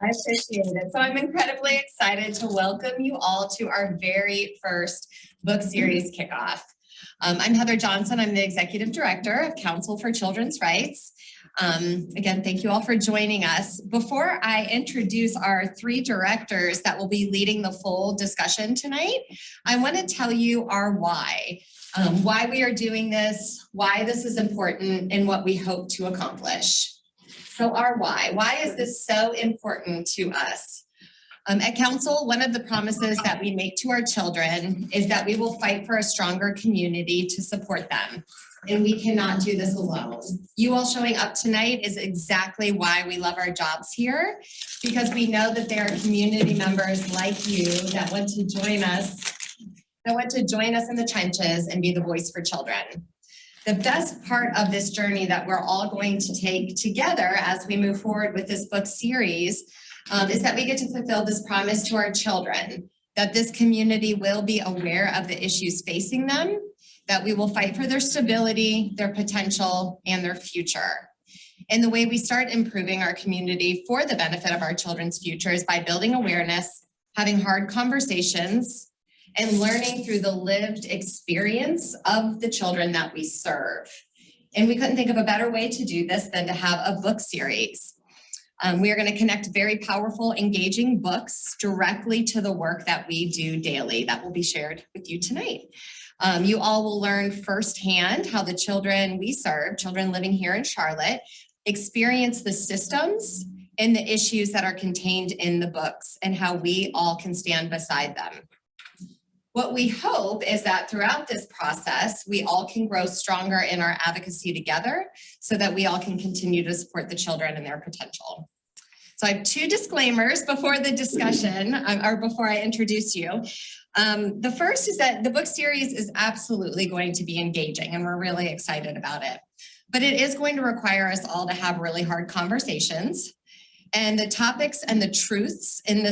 I appreciate it. So I'm incredibly excited to welcome you all to our very first book series kickoff. I'm Heather Johnson. I'm the Executive Director of Council for Children's Rights. Again, thank you all for joining us. Before I introduce our three directors that will be leading the full discussion tonight, I want to tell you our why we are doing this, why this is important, and what we hope to accomplish. So our why is this so important to us? At Council, one of the promises that we make to our children is that we will fight for a stronger community to support them. And we cannot do this alone. You all showing up tonight is exactly why we love our jobs here, because we know that there are community members like you that want to join us, in the trenches and be the voice for children. The best part of this journey that we're all going to take together as we move forward with this book series is that we get to fulfill this promise to our children, that this community will be aware of the issues facing them, that we will fight for their stability, their potential, and their future. And the way we start improving our community for the benefit of our children's future is by building awareness, having hard conversations, and learning through the lived experience of the children that we serve. And we couldn't think of a better way to do this than to have a book series. We are going to connect very powerful, engaging books directly to the work that we do daily that will be shared with you tonight. You all will learn firsthand how the children we serve, children living here in Charlotte, experience the systems and the issues that are contained in the books and how we all can stand beside them. What we hope is that throughout this process, we all can grow stronger in our advocacy together so that we all can continue to support the children and their potential. So I have two disclaimers before the discussion, or before I introduce you. The first is that the book series is absolutely going to be engaging, and we're really excited about it. But it is going to require us all to have really hard conversations. And the topics and the truths in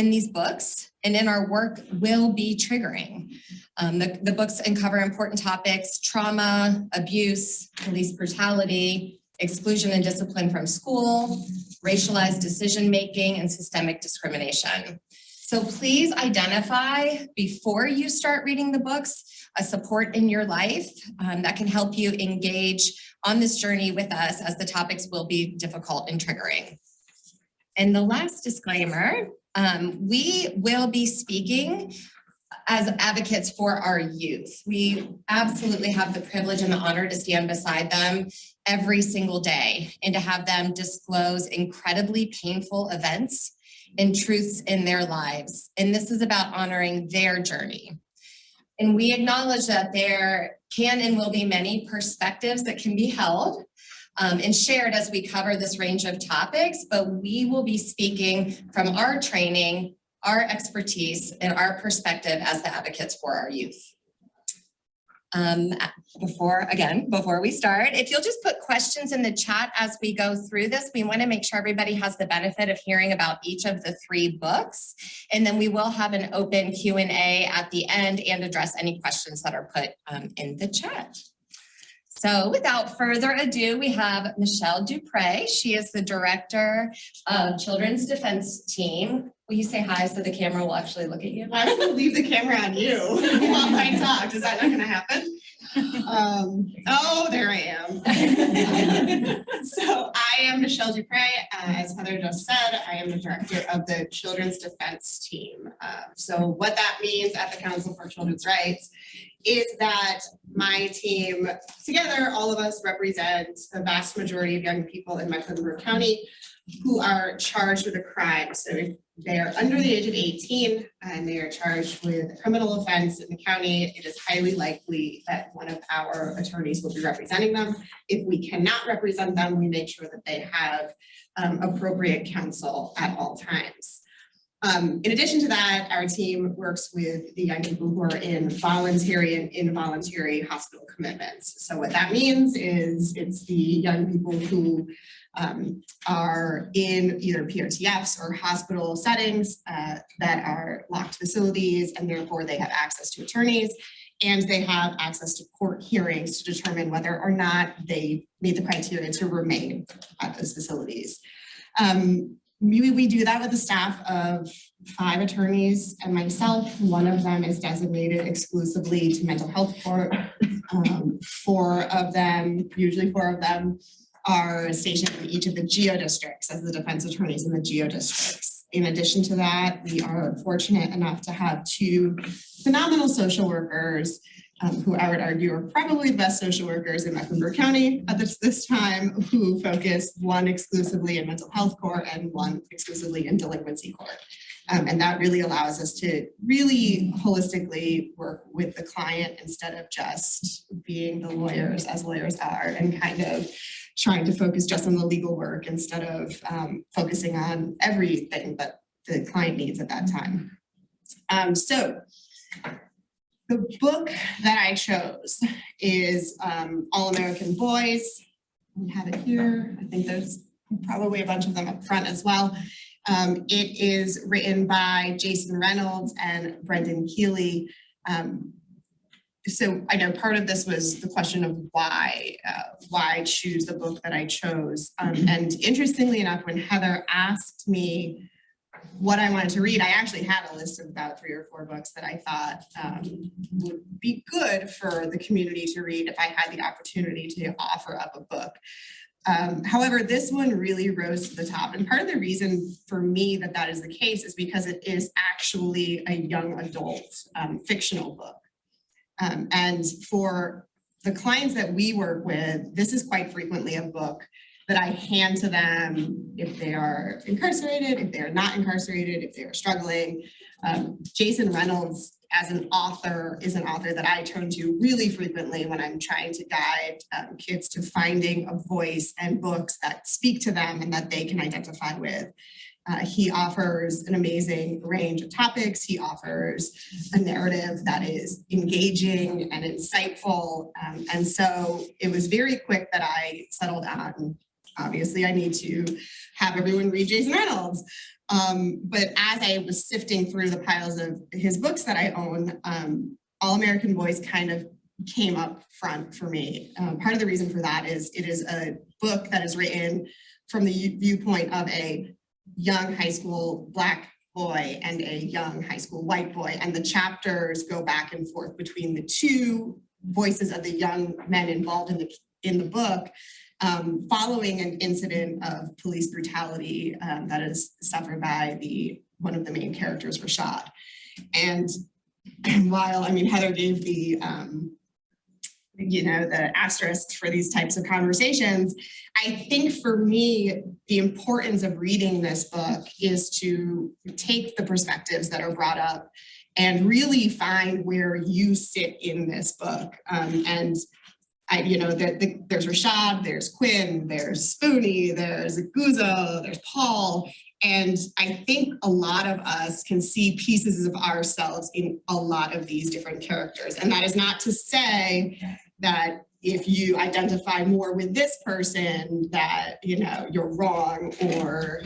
these books and in our work will be triggering. The books uncover important topics: trauma, abuse, police brutality, exclusion and discipline from school, racialized decision-making, and systemic discrimination. So please identify, before you start reading the books, a support in your life that can help you engage on this journey with us, as the topics will be difficult and triggering. And the last disclaimer, we will be speaking as advocates for our youth. We absolutely have the privilege and the honor to stand beside them every single day and to have them disclose incredibly painful events and truths in their lives. And this is about honoring their journey. And we acknowledge that there can and will be many perspectives that can be held and shared as we cover this range of topics, but we will be speaking from our training, our expertise, and our perspective as the advocates for our youth. Before we start, if you'll just put questions in the chat as we go through this, we want to make sure everybody has the benefit of hearing about each of the three books. And then we will have an open Q&A at the end and address any questions that are put in the chat. So without further ado, we have Michelle Dupre. She is the Director of Children's Defense Team. Will you say hi so the camera will actually look at you? I will leave the camera on you while I talk. Is that not going to happen? Oh, there I am. So I am Michelle Dupre. As Heather just said, I am the Director of the Children's Defense Team. So what that means at the Council for Children's Rights is that my team, together, all of us represent the vast majority of young people in Mecklenburg County who are charged with a crime. So if they are under the age of 18 and they are charged with a criminal offense in the county, it is highly likely that one of our attorneys will be representing them. If we cannot represent them, we make sure that they have appropriate counsel at all times. In addition to that, our team works with the young people who are in voluntary and involuntary hospital commitments. So what that means is it's the young people who are in either PRTFs or hospital settings that are locked facilities, and therefore they have access to attorneys and they have access to court hearings to determine whether or not they meet the criteria to remain at those facilities. we do that with a staff of 5 attorneys and myself. One of them is designated exclusively to mental health court. 4 of them, usually 4 of them, are stationed in each of the geo districts as the defense attorneys in the geo districts. In addition to that, we are fortunate enough to have 2 phenomenal social workers who I would argue are probably the best social workers in Mecklenburg County at this time, who focus, one exclusively in mental health court and one exclusively in delinquency court. And that really allows us to really holistically work with the client instead of just being the lawyers as lawyers are, and kind of trying to focus just on the legal work instead of focusing on everything that the client needs at that time. So the book that I chose is All American Boys. We have it here. I think there's probably a bunch of them up front as well. It is written by Jason Reynolds and Brendan Keeley. So I know part of this was the question of why choose the book that I chose. And interestingly enough, when Heather asked me what I wanted to read, I actually had a list of about 3 or 4 books that I thought would be good for the community to read if I had the opportunity to offer up a book. However, this one really rose to the top. And part of the reason for me that is the case is because it is actually a young adult fictional book. And for the clients that we work with, this is quite frequently a book that I hand to them if they are incarcerated, if they are not incarcerated, if they are struggling. Jason Reynolds, as an author, is an author that I turn to really frequently when I'm trying to guide kids to finding a voice and books that speak to them and that they can identify with. He offers an amazing range of topics. He offers a narrative that is engaging and insightful. And so it was very quick that I settled on, obviously I need to have everyone read Jason Reynolds. But as I was sifting through the piles of his books that I own, All American Boys kind of came up front for me. Part of the reason for that is it is a book that is written from the viewpoint of a young high school Black boy and a young high school white boy. And the chapters go back and forth between the 2 voices of the young men involved in the book, following an incident of police brutality that is suffered by one of the main characters, Rashad. And while, I mean, Heather gave the asterisks for these types of conversations, I think for me, the importance of reading this book is to take the perspectives that are brought up and really find where you sit in this book. There's Rashad, there's Quinn, there's Spoonie, there's Guzzo, there's Paul. And I think a lot of us can see pieces of ourselves in a lot of these different characters. And that is not to say that if you identify more with this person that, you're wrong or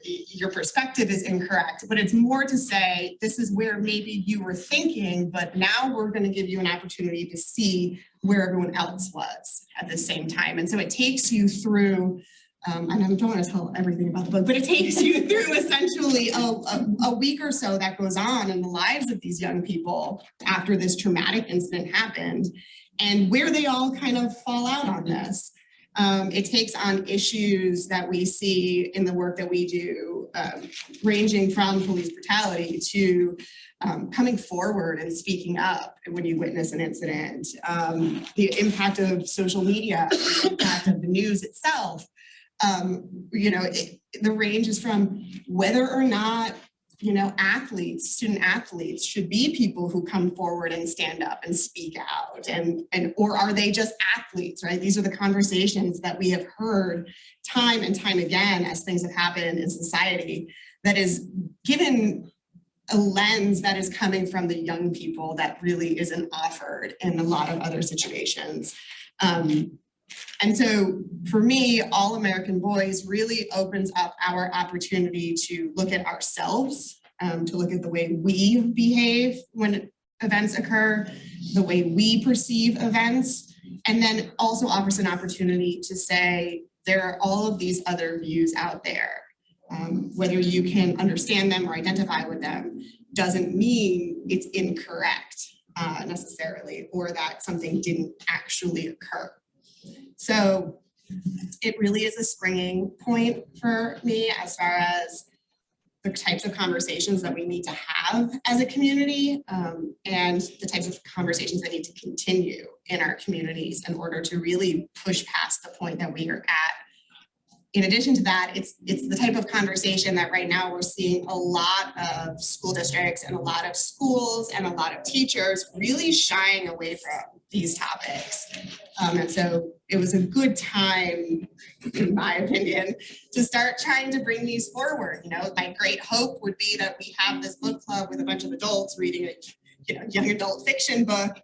your perspective is incorrect, but it's more to say, this is where maybe you were thinking, but now we're going to give you an opportunity to see where everyone else was at the same time. And so it takes you through, and I don't want to tell everything about the book, but it takes you through essentially a week or so that goes on in the lives of these young people after this traumatic incident happened, and where they all kind of fall out on this. It takes on issues that we see in the work that we do, ranging from police brutality to coming forward and speaking up when you witness an incident, the impact of social media, the impact of the news itself. The range is from whether or not, student athletes should be people who come forward and stand up and speak out, or are they just athletes, right? These are the conversations that we have heard time and time again as things have happened in society, that is given a lens that is coming from the young people that really isn't offered in a lot of other situations. And so for me, All American Boys really opens up our opportunity to look at ourselves, to look at the way we behave when events occur, the way we perceive events, and then also offers an opportunity to say, there are all of these other views out there. Whether you can understand them or identify with them doesn't mean it's incorrect necessarily, or that something didn't actually occur. So it really is a springing point for me as far as the types of conversations that we need to have as a community, and the types of conversations that need to continue in our communities in order to really push past the point that we are at. In addition to that, it's the type of conversation that right now we're seeing a lot of school districts and a lot of schools and a lot of teachers really shying away from these topics. And so it was a good time, in my opinion, to start trying to bring these forward. You know, my great hope would be that we have this book club with a bunch of adults reading a young adult fiction book,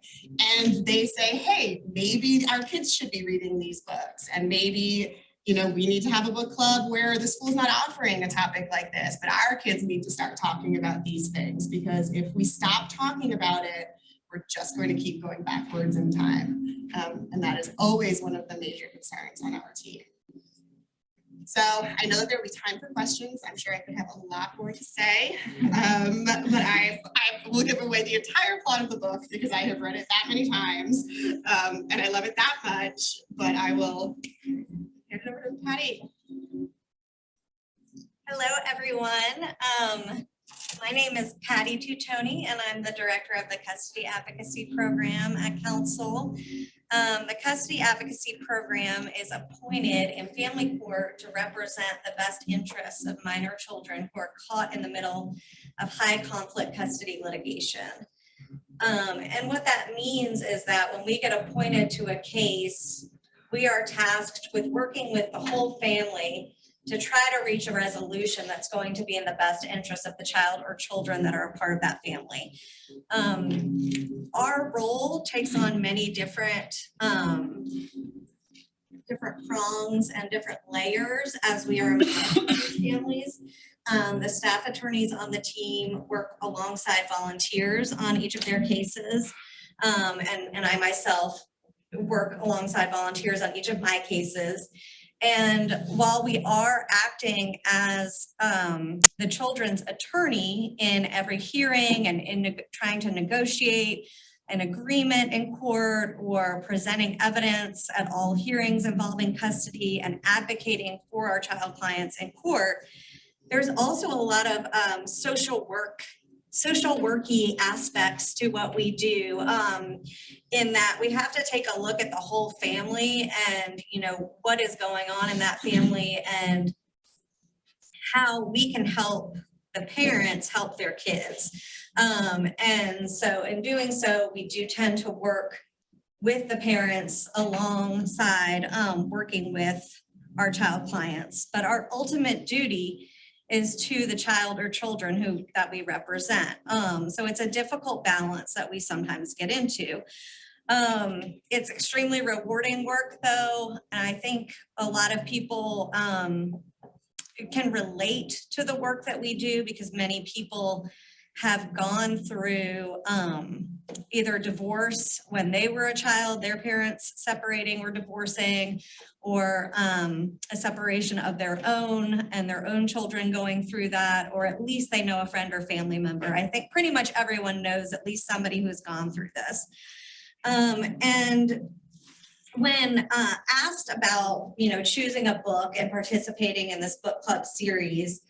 and they say, hey, maybe our kids should be reading these books, and maybe we need to have a book club where the school's not offering a topic like this, but our kids need to start talking about these things, because if we stop talking about it, we're just going to keep going backwards in time. And that is always one of the major concerns on our team. So I know that there will be time for questions. I'm sure I could have a lot more to say, but I will give away the entire plot of the book because I have read it that many times, and I love it that much, but I will hand it over to Patti. Hello, everyone. My name is Patti Tutoni, and I'm the director of the Custody Advocacy Program at Council. The Custody Advocacy Program is appointed in family court to represent the best interests of minor children who are caught in the middle of high conflict custody litigation. And what that means is that when we get appointed to a case, we are tasked with working with the whole family to try to reach a resolution that's going to be in the best interest of the child or children that are a part of that family. Our role takes on many different prongs and different layers as we are involved with families. The staff attorneys on the team work alongside volunteers on each of their cases, and I myself work alongside volunteers on each of my cases. And while we are acting as the children's attorney in every hearing and in trying to negotiate an agreement in court or presenting evidence at all hearings involving custody and advocating for our child clients in court, there's also a lot of social worky aspects to what we do, in that we have to take a look at the whole family and what is going on in that family and how we can help the parents help their kids. And so in doing so, we do tend to work with the parents alongside working with our child clients. But our ultimate duty is to the child or children that we represent. So it's a difficult balance that we sometimes get into. It's extremely rewarding work though, and I think a lot of people can relate to the work that we do because many people have gone through either divorce when they were a child, their parents separating or divorcing, or a separation of their own and their own children going through that, or at least they know a friend or family member. I think pretty much everyone knows at least somebody who's gone through this. And when asked about, choosing a book and participating in this book club series,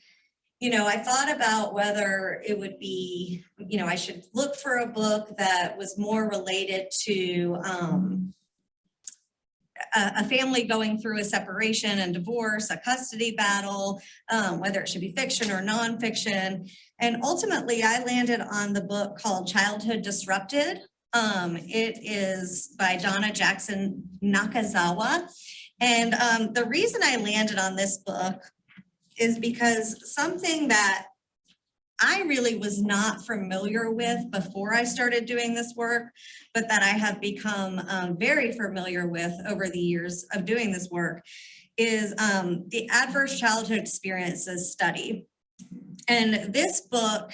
I thought about whether it would be, I should look for a book that was more related to a family going through a separation and divorce, a custody battle, whether it should be fiction or nonfiction. And ultimately, I landed on the book called Childhood Disrupted. It is by Donna Jackson Nakazawa. And the reason I landed on this book is because something that I really was not familiar with before I started doing this work, but that I have become very familiar with over the years of doing this work, is the Adverse Childhood Experiences Study. And this book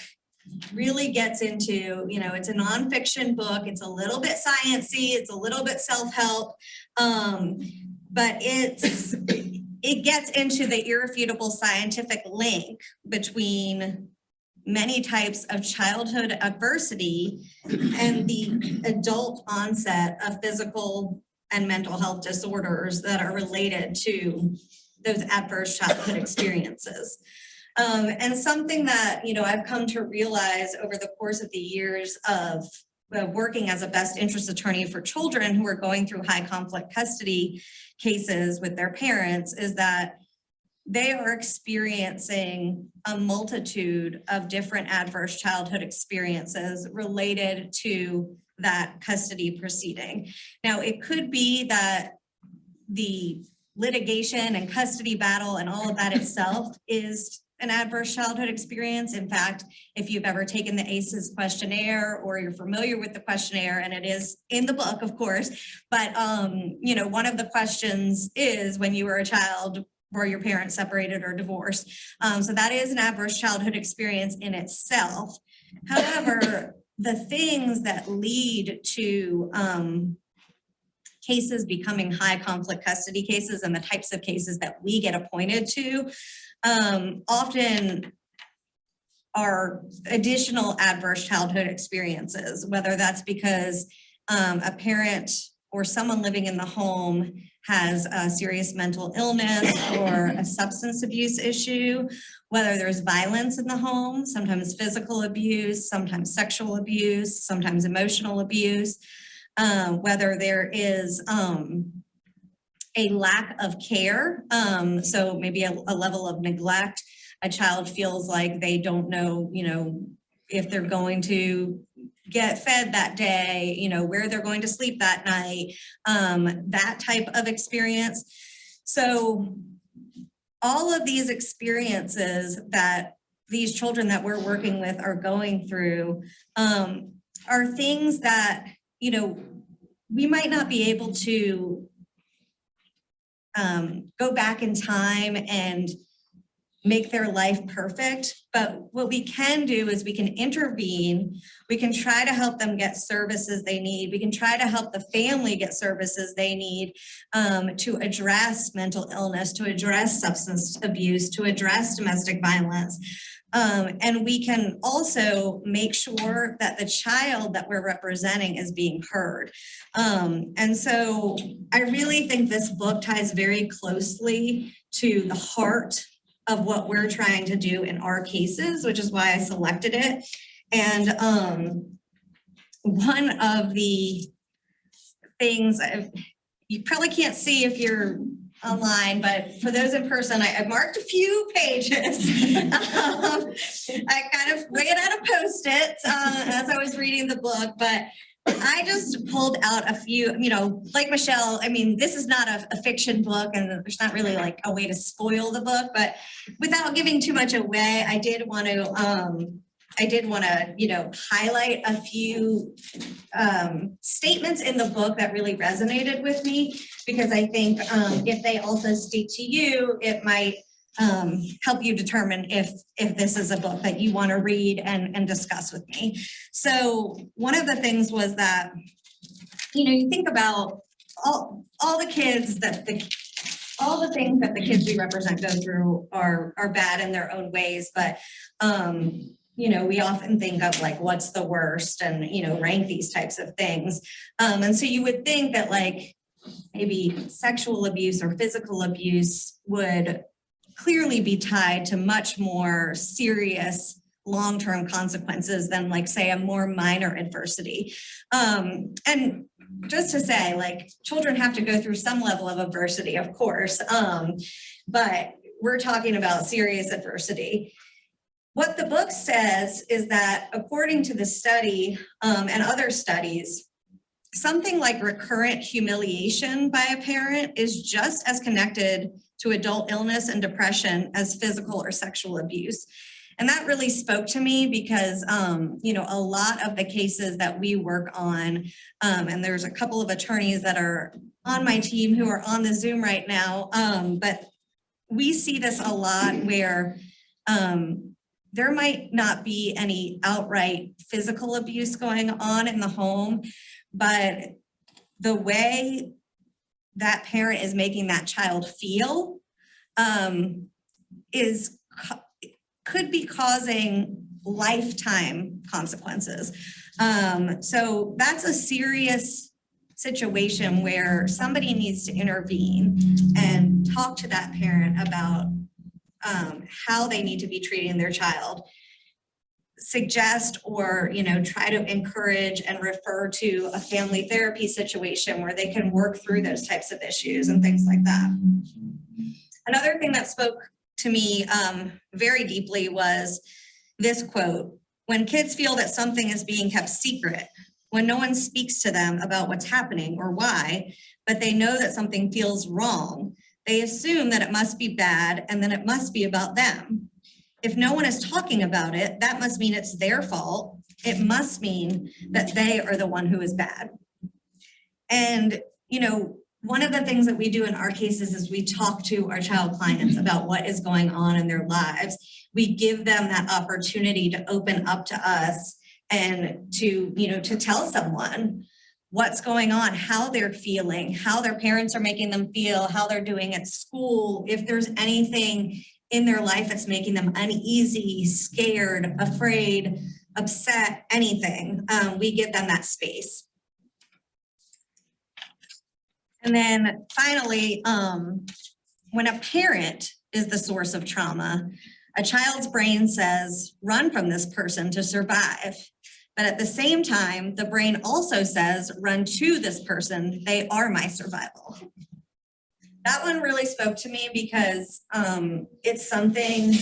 really gets into, it's a nonfiction book. It's a little bit sciencey, it's a little bit self-help, but it gets into the irrefutable scientific link between many types of childhood adversity and the adult onset of physical and mental health disorders that are related to those adverse childhood experiences. And something that, you know, I've come to realize over the course of the years of working as a best interest attorney for children who are going through high conflict custody cases with their parents is that they are experiencing a multitude of different adverse childhood experiences related to that custody proceeding. Now, it could be that the litigation and custody battle and all of that itself is an adverse childhood experience. In fact, if you've ever taken the ACEs questionnaire or you're familiar with the questionnaire, and it is in the book, of course, but you know, one of the questions is when you were a child, were your parents separated or divorced? So that is an adverse childhood experience in itself. However, the things that lead to cases becoming high conflict custody cases and the types of cases that we get appointed to often are additional adverse childhood experiences, whether that's because a parent or someone living in the home has a serious mental illness or a substance abuse issue, whether there's violence in the home, sometimes physical abuse, sometimes sexual abuse, sometimes emotional abuse, whether there is a lack of care, so maybe a level of neglect. A child feels like they don't know, you know, if they're going to get fed that day, you know, where they're going to sleep that night, that type of experience. So all of these experiences that these children that we're working with are going through are things that, you know, we might not be able to go back in time and make their life perfect. But what we can do is we can intervene. We can try to help them get services they need. We can try to help the family get services they need to address mental illness, to address substance abuse, to address domestic violence. And we can also make sure that the child that we're representing is being heard. And so I really think this book ties very closely to the heart of what we're trying to do in our cases, which is why I selected it. And one of the things you probably can't see if you're online, but for those in person, I marked a few pages. I kind of ran out of Post-its as I was reading the book, but I just pulled out a few, you know, like Michelle, I mean, this is not a fiction book and there's not really like a way to spoil the book, but without giving too much away, I did want to, you know, highlight a few statements in the book that really resonated with me, because I think if they also speak to you, it might help you determine if this is a book that you want to read and discuss with me. So one of the things was that, you know, you think about all the kids that all the things that the kids we represent go through are bad in their own ways, but you know, we often think of like, what's the worst, and, you know, rank these types of things. And so you would think that like maybe sexual abuse or physical abuse would clearly be tied to much more serious long-term consequences than like, say, a more minor adversity. And just to say, like, children have to go through some level of adversity, of course, but we're talking about serious adversity. What the book says is that according to the study and other studies, something like recurrent humiliation by a parent is just as connected to adult illness and depression as physical or sexual abuse. And that really spoke to me because, you know, a lot of the cases that we work on, and there's a couple of attorneys that are on my team who are on the Zoom right now, but we see this a lot where there might not be any outright physical abuse going on in the home, but the way that parent is making that child feel could be causing lifetime consequences. So that's a serious situation where somebody needs to intervene and talk to that parent about how they need to be treating their child. Suggest or, try to encourage and refer to a family therapy situation where they can work through those types of issues and things like that. Another thing that spoke to me very deeply was this quote: "When kids feel that something is being kept secret, when no one speaks to them about what's happening or why, but they know that something feels wrong, they assume that it must be bad and then it must be about them. If no one is talking about it, that must mean it's their fault. It must mean that they are the one who is bad." And, one of the things that we do in our cases is we talk to our child clients about what is going on in their lives. We give them that opportunity to open up to us and to tell someone what's going on, how they're feeling, how their parents are making them feel, how they're doing at school, if there's anything in their life that's making them uneasy, scared, afraid, upset, anything. We give them that space. And then finally, when a parent is the source of trauma, a child's brain says, run from this person to survive. But at the same time, the brain also says, run to this person. They are my survival. That one really spoke to me because it's something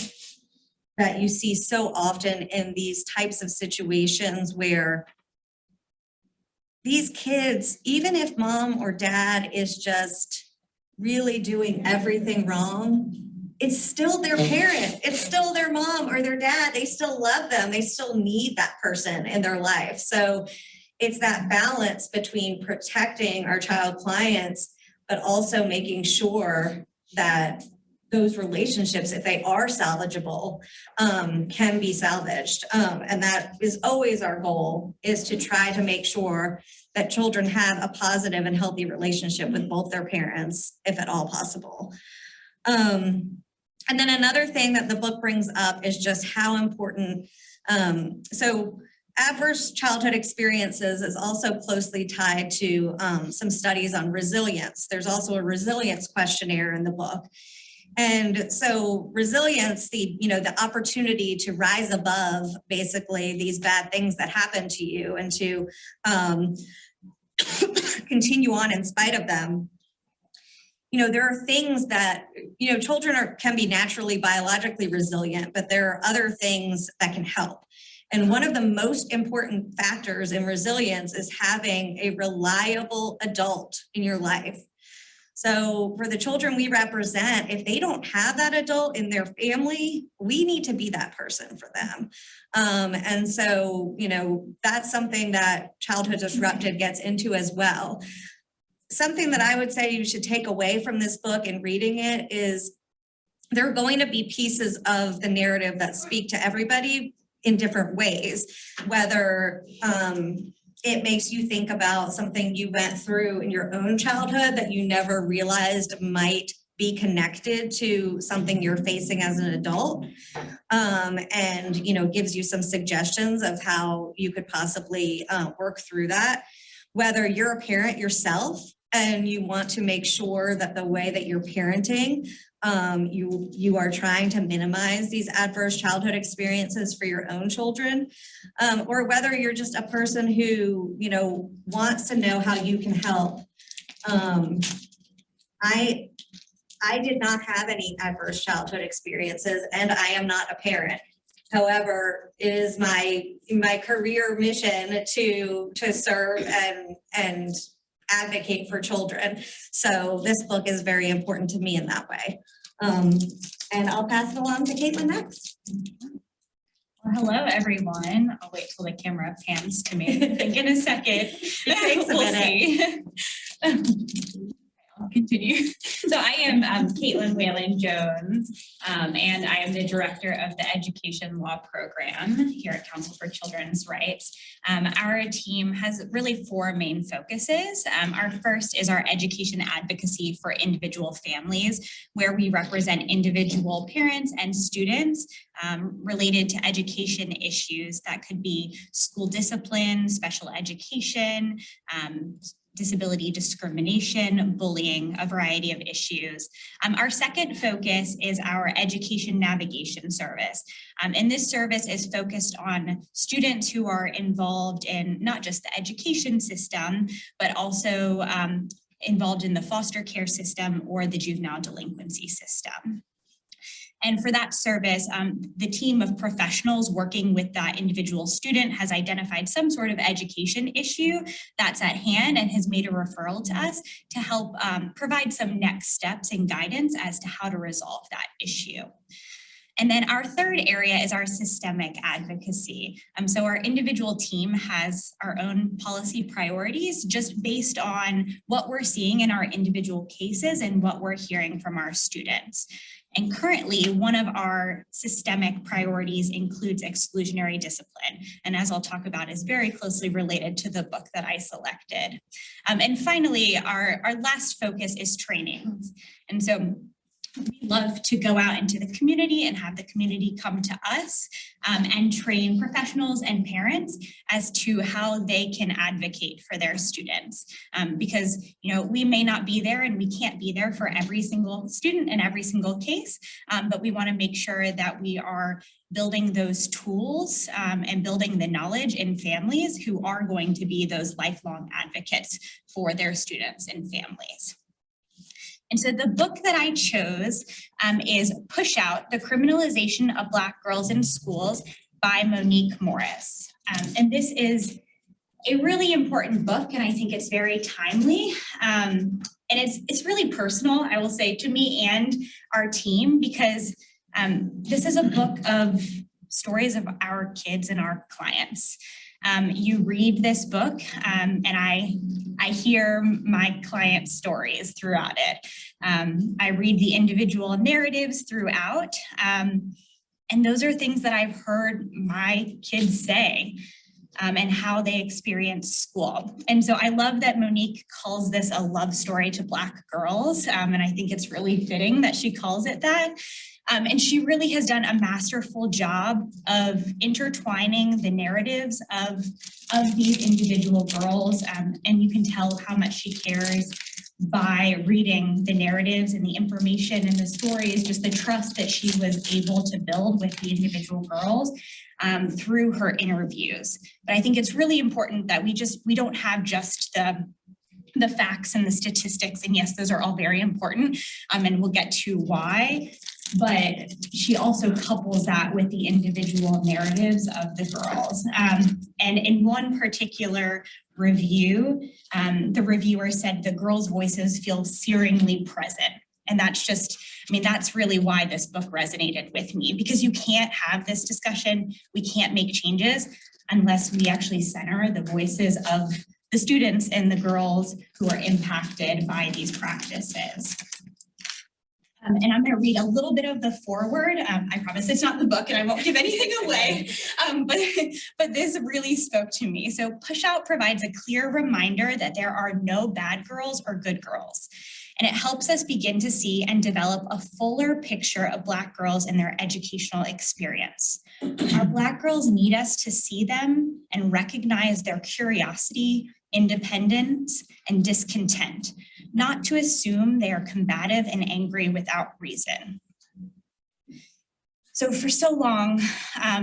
that you see so often in these types of situations where these kids, even if mom or dad is just really doing everything wrong, it's still their parent. It's still their mom or their dad. They still love them. They still need that person in their life. So it's that balance between protecting our child clients, but also making sure that those relationships, if they are salvageable, can be salvaged. And that is always our goal, is to try to make sure that children have a positive and healthy relationship with both their parents, if at all possible. And then another thing that the book brings up is just how important, so adverse childhood experiences is also closely tied to some studies on resilience. There's also a resilience questionnaire in the book. And so resilience, the opportunity to rise above basically these bad things that happen to you and to continue on in spite of them. There are things that, children can be naturally biologically resilient, but there are other things that can help. And one of the most important factors in resilience is having a reliable adult in your life. So for the children we represent, if they don't have that adult in their family, we need to be that person for them. And so, that's something that Childhood Disrupted gets into as well. Something that I would say you should take away from this book and reading it is there are going to be pieces of the narrative that speak to everybody in different ways, whether it makes you think about something you went through in your own childhood that you never realized might be connected to something you're facing as an adult, and gives you some suggestions of how you could possibly work through that. Whether you're a parent yourself and you want to make sure that the way that you're parenting, you are trying to minimize these adverse childhood experiences for your own children, or whether you're just a person who, wants to know how you can help. I did not have any adverse childhood experiences, and I am not a parent. However, it is my career mission to serve and advocate for children. So this book is very important to me in that way. And I'll pass it along to Caitlin next. Well, hello, everyone. I'll wait till the camera pans to me. I think in a second. It takes a minute. See. I'll continue. So I am Caitlin Whalen Jones, and I am the director of the Education Law Program here at Council for Children's Rights. Our team has really four main focuses. Our first is our education advocacy for individual families, where we represent individual parents and students related to education issues that could be school discipline, special education, disability discrimination, bullying, a variety of issues. Our second focus is our education navigation service. And this service is focused on students who are involved in not just the education system, but also involved in the foster care system or the juvenile delinquency system. And for that service, the team of professionals working with that individual student has identified some sort of education issue that's at hand and has made a referral to us to help provide some next steps and guidance as to how to resolve that issue. And then our third area is our systemic advocacy. So our individual team has our own policy priorities just based on what we're seeing in our individual cases and what we're hearing from our students. And currently, one of our systemic priorities includes exclusionary discipline. And as I'll talk about, is very closely related to the book that I selected. And finally, our last focus is trainings. And so we love to go out into the community and have the community come to us and train professionals and parents as to how they can advocate for their students. Because, you know, we may not be there and we can't be there for every single student in every single case, but we want to make sure that we are building those tools and building the knowledge in families who are going to be those lifelong advocates for their students and families. And so the book that I chose is Push Out, The Criminalization of Black Girls in Schools by Monique Morris. And this is a really important book, and I think it's very timely. And it's really personal, I will say, to me and our team, because this is a book of stories of our kids and our clients. You read this book and I hear my clients' stories throughout it. I read the individual narratives throughout, and those are things that I've heard my kids say and how they experience school. And so I love that Monique calls this a love story to Black girls, and I think it's really fitting that she calls it that. And she really has done a masterful job of intertwining the narratives of these individual girls. And you can tell how much she cares by reading the narratives and the information and the stories, just the trust that she was able to build with the individual girls through her interviews. But I think it's really important that we don't have just the facts and the statistics. And yes, those are all very important. And we'll get to why. But she also couples that with the individual narratives of the girls. And in one particular review, the reviewer said the girls' voices feel searingly present. And that's just, I mean, that's really why this book resonated with me, because you can't have this discussion, we can't make changes unless we actually center the voices of the students and the girls who are impacted by these practices. And I'm going to read a little bit of the foreword. I promise it's not the book and I won't give anything away, but this really spoke to me. So Push Out provides a clear reminder that there are no bad girls or good girls. And it helps us begin to see and develop a fuller picture of Black girls and their educational experience. Our Black girls need us to see them and recognize their curiosity, independence, and discontent, not to assume they are combative and angry without reason. So for so long,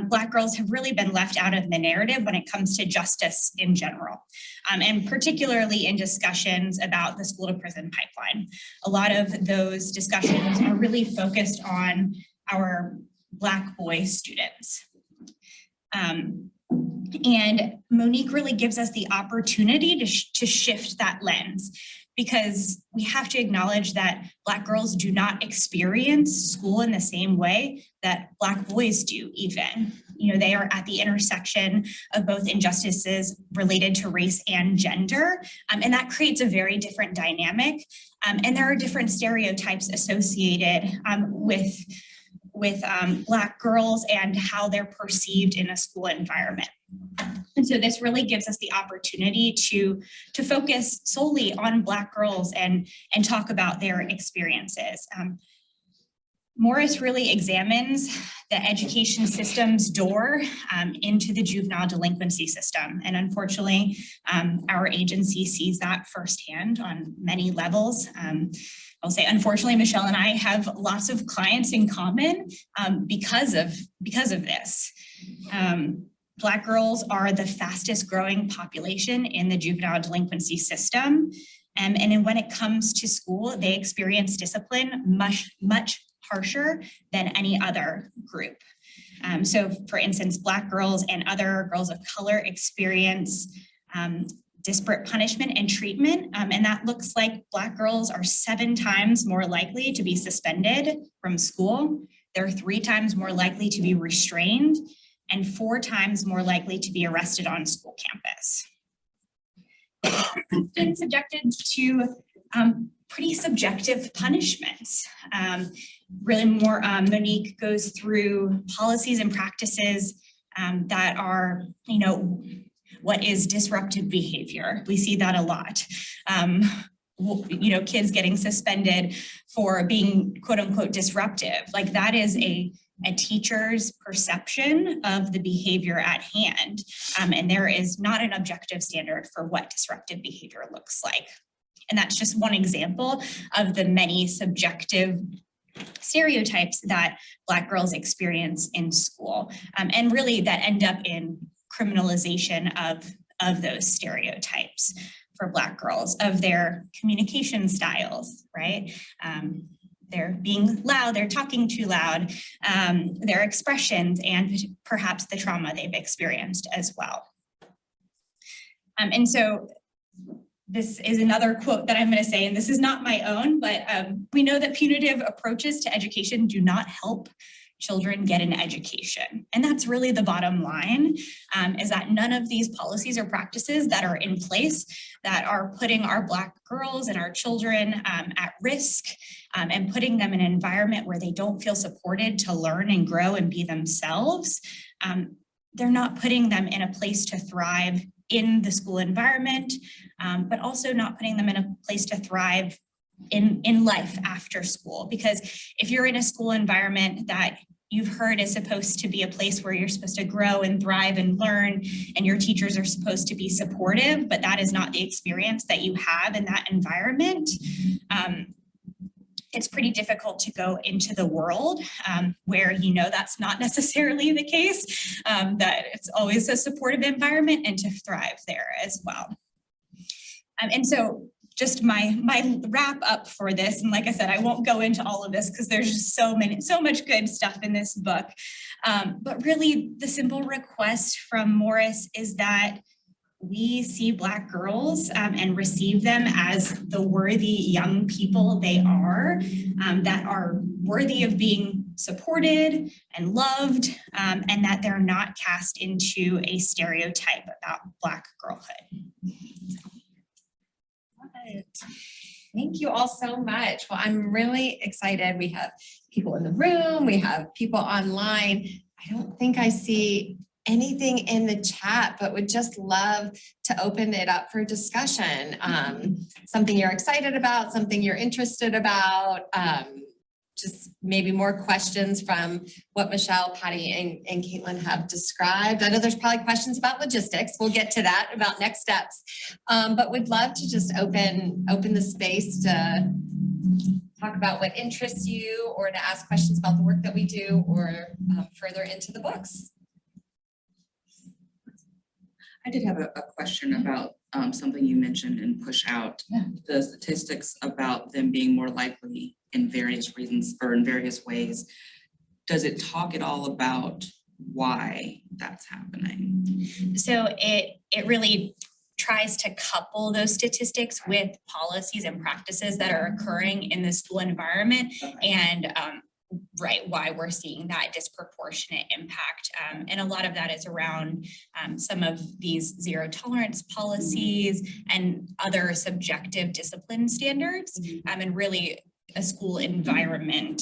Black girls have really been left out of the narrative when it comes to justice in general, and particularly in discussions about the school to prison pipeline. A lot of those discussions are really focused on our Black boy students. And Monique really gives us the opportunity to shift that lens, because we have to acknowledge that Black girls do not experience school in the same way that Black boys do even. You know, they are at the intersection of both injustices related to race and gender, and that creates a very different dynamic. And there are different stereotypes associated with Black girls and how they're perceived in a school environment. And so this really gives us the opportunity to focus solely on Black girls and talk about their experiences. Morris really examines the education system's door into the juvenile delinquency system. And unfortunately, our agency sees that firsthand on many levels. I'll say, unfortunately, Michelle and I have lots of clients in common because of this. Black girls are the fastest growing population in the juvenile delinquency system. And when it comes to school, they experience discipline much harsher than any other group. So for instance, Black girls and other girls of color experience disparate punishment and treatment. And that looks like Black girls are 7 times more likely to be suspended from school. They're 3 times more likely to be restrained and 4 times more likely to be arrested on school campus. Been subjected to pretty subjective punishments. Really more, Monique goes through policies and practices that are, you know, what is disruptive behavior. We see that a lot. You know, kids getting suspended for being quote unquote disruptive. Like that is a teacher's perception of the behavior at hand. And there is not an objective standard for what disruptive behavior looks like. And that's just one example of the many subjective stereotypes that Black girls experience in school, and really that end up in criminalization of those stereotypes for Black girls, of their communication styles, right? They're being loud, they're talking too loud, their expressions, and perhaps the trauma they've experienced as well. And so this is another quote that I'm going to say, and this is not my own, but we know that punitive approaches to education do not help children get an education. And that's really the bottom line, is that none of these policies or practices that are in place that are putting our Black girls and our children at risk and putting them in an environment where they don't feel supported to learn and grow and be themselves, they're not putting them in a place to thrive in the school environment, but also not putting them in a place to thrive in life after school. Because if you're in a school environment that you've heard is supposed to be a place where you're supposed to grow and thrive and learn, and your teachers are supposed to be supportive, but that is not the experience that you have in that environment, it's pretty difficult to go into the world where you know that's not necessarily the case, that it's always a supportive environment, and to thrive there as well. And so just my wrap up for this, and like I said, I won't go into all of this because there's just so much good stuff in this book. But really the simple request from Morris is that we see Black girls and receive them as the worthy young people they are, that are worthy of being supported and loved, and that they're not cast into a stereotype about Black girlhood. Thank you all so much. Well, I'm really excited. We have people in the room, we have people online. I don't think I see anything in the chat, but would just love to open it up for discussion. Something you're excited about, something you're interested about, just maybe more questions from what Michelle, Patti, and Caitlin have described. I know there's probably questions about logistics. We'll get to that, about next steps. But we'd love to just open the space to talk about what interests you, or to ask questions about the work that we do, or further into the books. I did have a question about something you mentioned in Push Out, the statistics about them being more likely in various reasons or in various ways. Does it talk at all about why that's happening? So it really tries to couple those statistics with policies and practices that are occurring in the school environment and why we're seeing that disproportionate impact. And a lot of that is around some of these zero tolerance policies and other subjective discipline standards, and really a school environment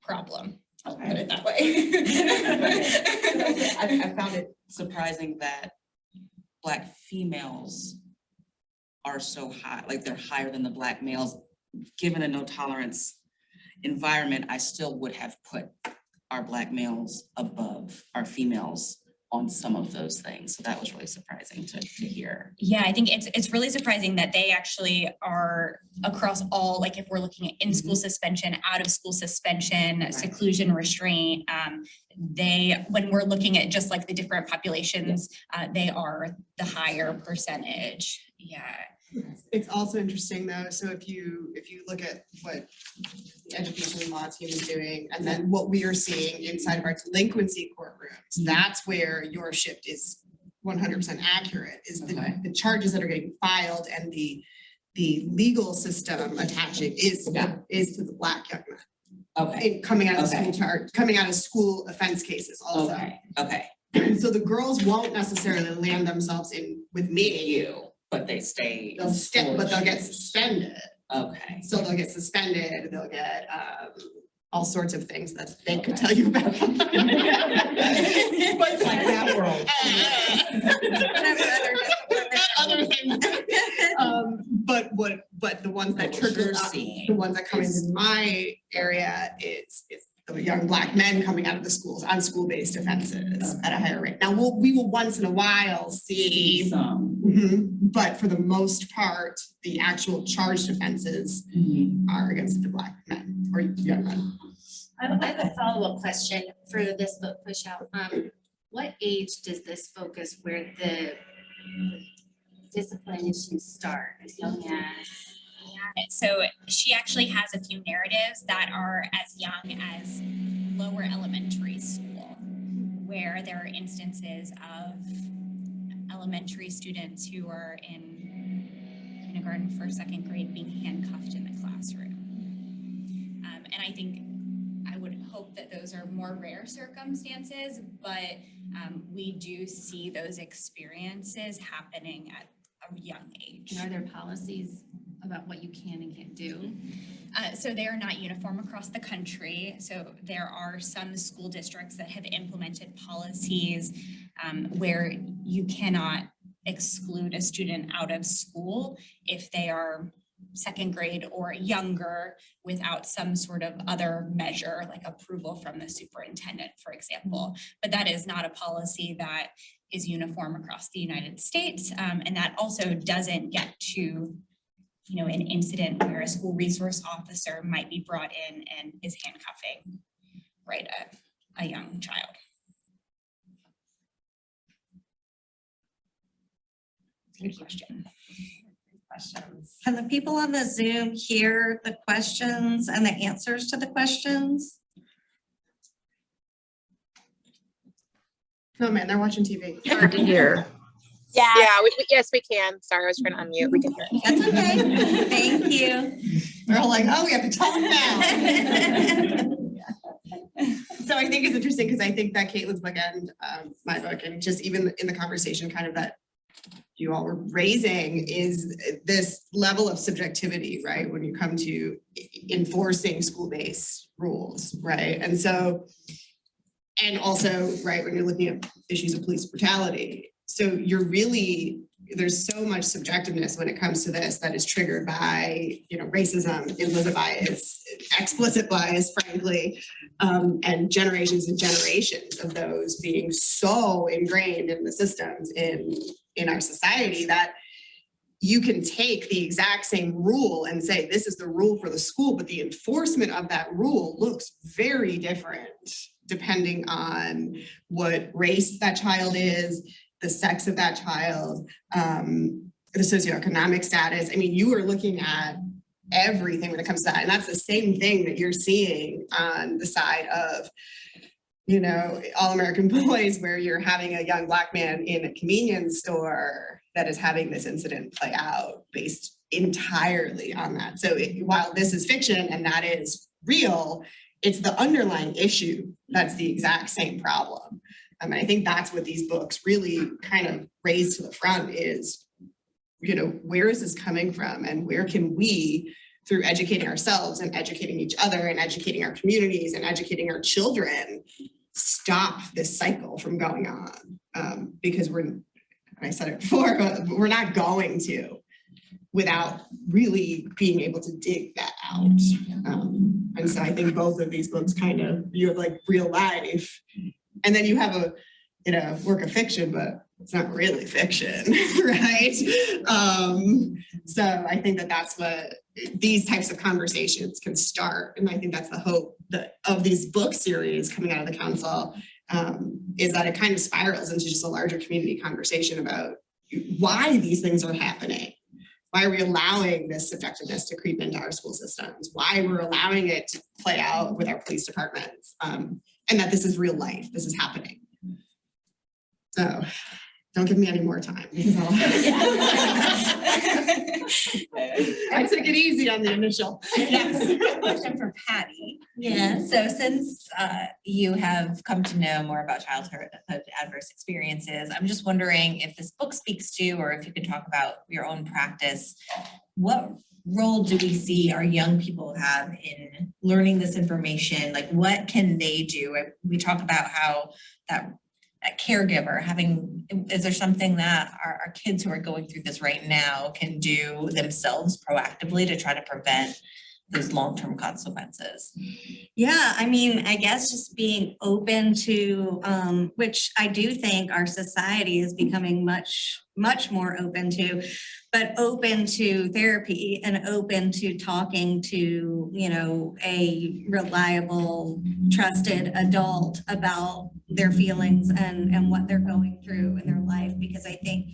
problem. I'll put it that way. I found it surprising that Black females are so high, like they're higher than the Black males. Given a no tolerance environment, I still would have put our Black males above our females on some of those things. So that was really surprising to hear. Yeah, I think it's really surprising that they actually are across all, like if we're looking at in-school suspension, out-of-school suspension, seclusion, restraint, when we're looking at just like the different populations, they are the higher percentage. Yeah. It's also interesting though, so if you look at what the education law team is doing, and then what we are seeing inside of our delinquency courtrooms, that's where your shift is 100% accurate, is the charges that are getting filed and the legal system attaching is to the Black young men. Okay. Coming out of coming out of school offense cases also. Okay. So the girls won't necessarily land themselves in with me. But they stay. But they'll get suspended. Okay. So they'll get suspended, they'll get all sorts of things that they could tell you about. But It's like that world. Other things. But the ones that trigger, the ones that come into my area is the young Black men coming out of the schools on school-based offenses at a higher rate. Now, we will once in a while see some. But for the most part, the actual charged offenses are against the Black men or young men. I have a follow-up question for this book push out. What age does this focus where the discipline issues start, as young as? So she actually has a few narratives that are as young as lower elementary school, where there are instances of elementary students who are in kindergarten, first, second grade being handcuffed in the classroom. And I think I would hope that those are more rare circumstances, but we do see those experiences happening at a young age. And are there policies about what you can and can't do? So they are not uniform across the country. So there are some school districts that have implemented policies where you cannot exclude a student out of school if they are second grade or younger without some sort of other measure like approval from the superintendent, for example. But that is not a policy that is uniform across the United States. And that also doesn't get to an incident where a school resource officer might be brought in and is handcuffing, a young child. Good question. Can the people on the Zoom hear the questions and the answers to the questions? No, man, they're watching TV. Hard to hear. Yeah, yes, we can. Sorry, I was trying to unmute. We can hear it. That's okay. Thank you. They're all like, oh, we have to talk now. So I think it's interesting because I think that Caitlin's book and my book, and just even in the conversation kind of that you all were raising, is this level of subjectivity, right? When you come to enforcing school-based rules, right? And so, and also, right, when you're looking at issues of police brutality. So you're really, there's so much subjectiveness when it comes to this that is triggered by, racism, implicit bias, explicit bias, frankly, and generations of those being so ingrained in the systems in our society that you can take the exact same rule and say, this is the rule for the school, but the enforcement of that rule looks very different depending on what race that child is, the sex of that child, the socioeconomic status. I mean, you are looking at everything when it comes to that. And that's the same thing that you're seeing on the side of you know, All American Boys, where you're having a young Black man in a convenience store that is having this incident play out based entirely on that. So while this is fiction and that is real, it's the underlying issue that's the exact same problem. And I think that's what these books really kind of raise to the front is, you know, where is this coming from and where can we, through educating ourselves and educating each other and educating our communities and educating our children, stop this cycle from going on? Because I said it before, but we're not going to without really being able to dig that out. And so I think both of these books kind of, you have like real life, and then you have a, you know, work of fiction, but it's not really fiction, right? So I think that that's what these types of conversations can start. And I think that's the hope of these book series coming out of the council, is that it kind of spirals into just a larger community conversation about why these things are happening. Why are we allowing this subjectiveness to creep into our school systems? Why we're allowing it to play out with our police departments, and that this is real life, this is happening. So don't give me any more time. I took it easy on the initial. Yes. Question for Patti. Yeah. So since you have come to know more about childhood adverse experiences, I'm just wondering if this book speaks to, or if you could talk about your own practice, what role do we see our young people have in learning this information? Like, what can they do? We talk about how that a caregiver is there something that our kids who are going through this right now can do themselves proactively to try to prevent those long-term consequences? Yeah, I mean, I guess just being open to, which I do think our society is becoming much more open to, but open to therapy and open to talking to, you know, a reliable, trusted adult about their feelings and what they're going through in their life. Because I think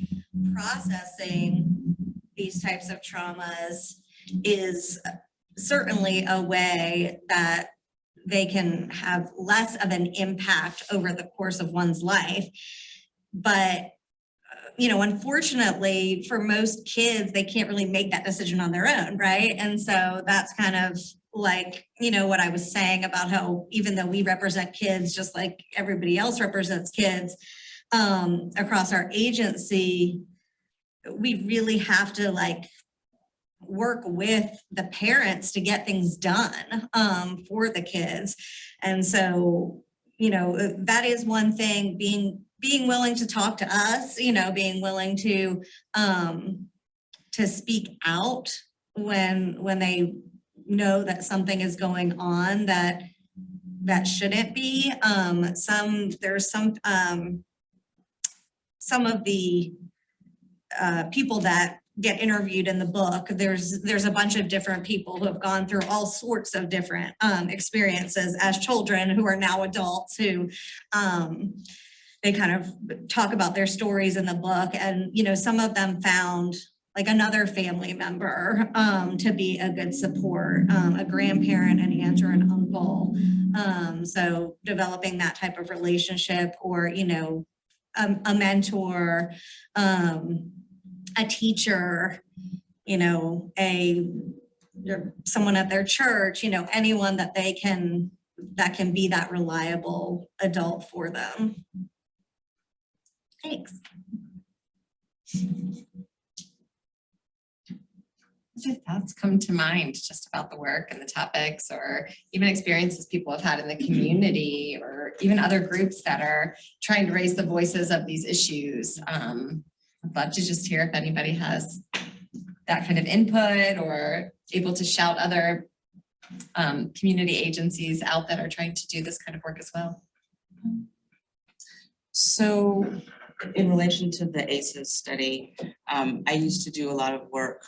processing these types of traumas is certainly a way that they can have less of an impact over the course of one's life. But, you know, unfortunately for most kids, they can't really make that decision on their own, right? And so that's kind of like, you know, what I was saying about how even though we represent kids just like everybody else represents kids across our agency, we really have to like work with the parents to get things done for the kids. And so, you know, that is one thing, being willing to talk to us, you know, being willing to speak out when they know that something is going on that shouldn't be. There's some of the people that get interviewed in the book. There's a bunch of different people who have gone through all sorts of different experiences as children who are now adults who they kind of talk about their stories in the book. And, you know, some of them found like another family member to be a good support, a grandparent, an aunt or an uncle. So developing that type of relationship, or, you know, a mentor, a teacher, you know, someone at their church, you know, anyone that can be that reliable adult for them. Thanks. What thoughts come to mind just about the work and the topics, or even experiences people have had in the community, or even other groups that are trying to raise the voices of these issues? I'd love to just hear if anybody has that kind of input, or able to shout other community agencies out that are trying to do this kind of work as well. So in relation to the ACEs study, I used to do a lot of work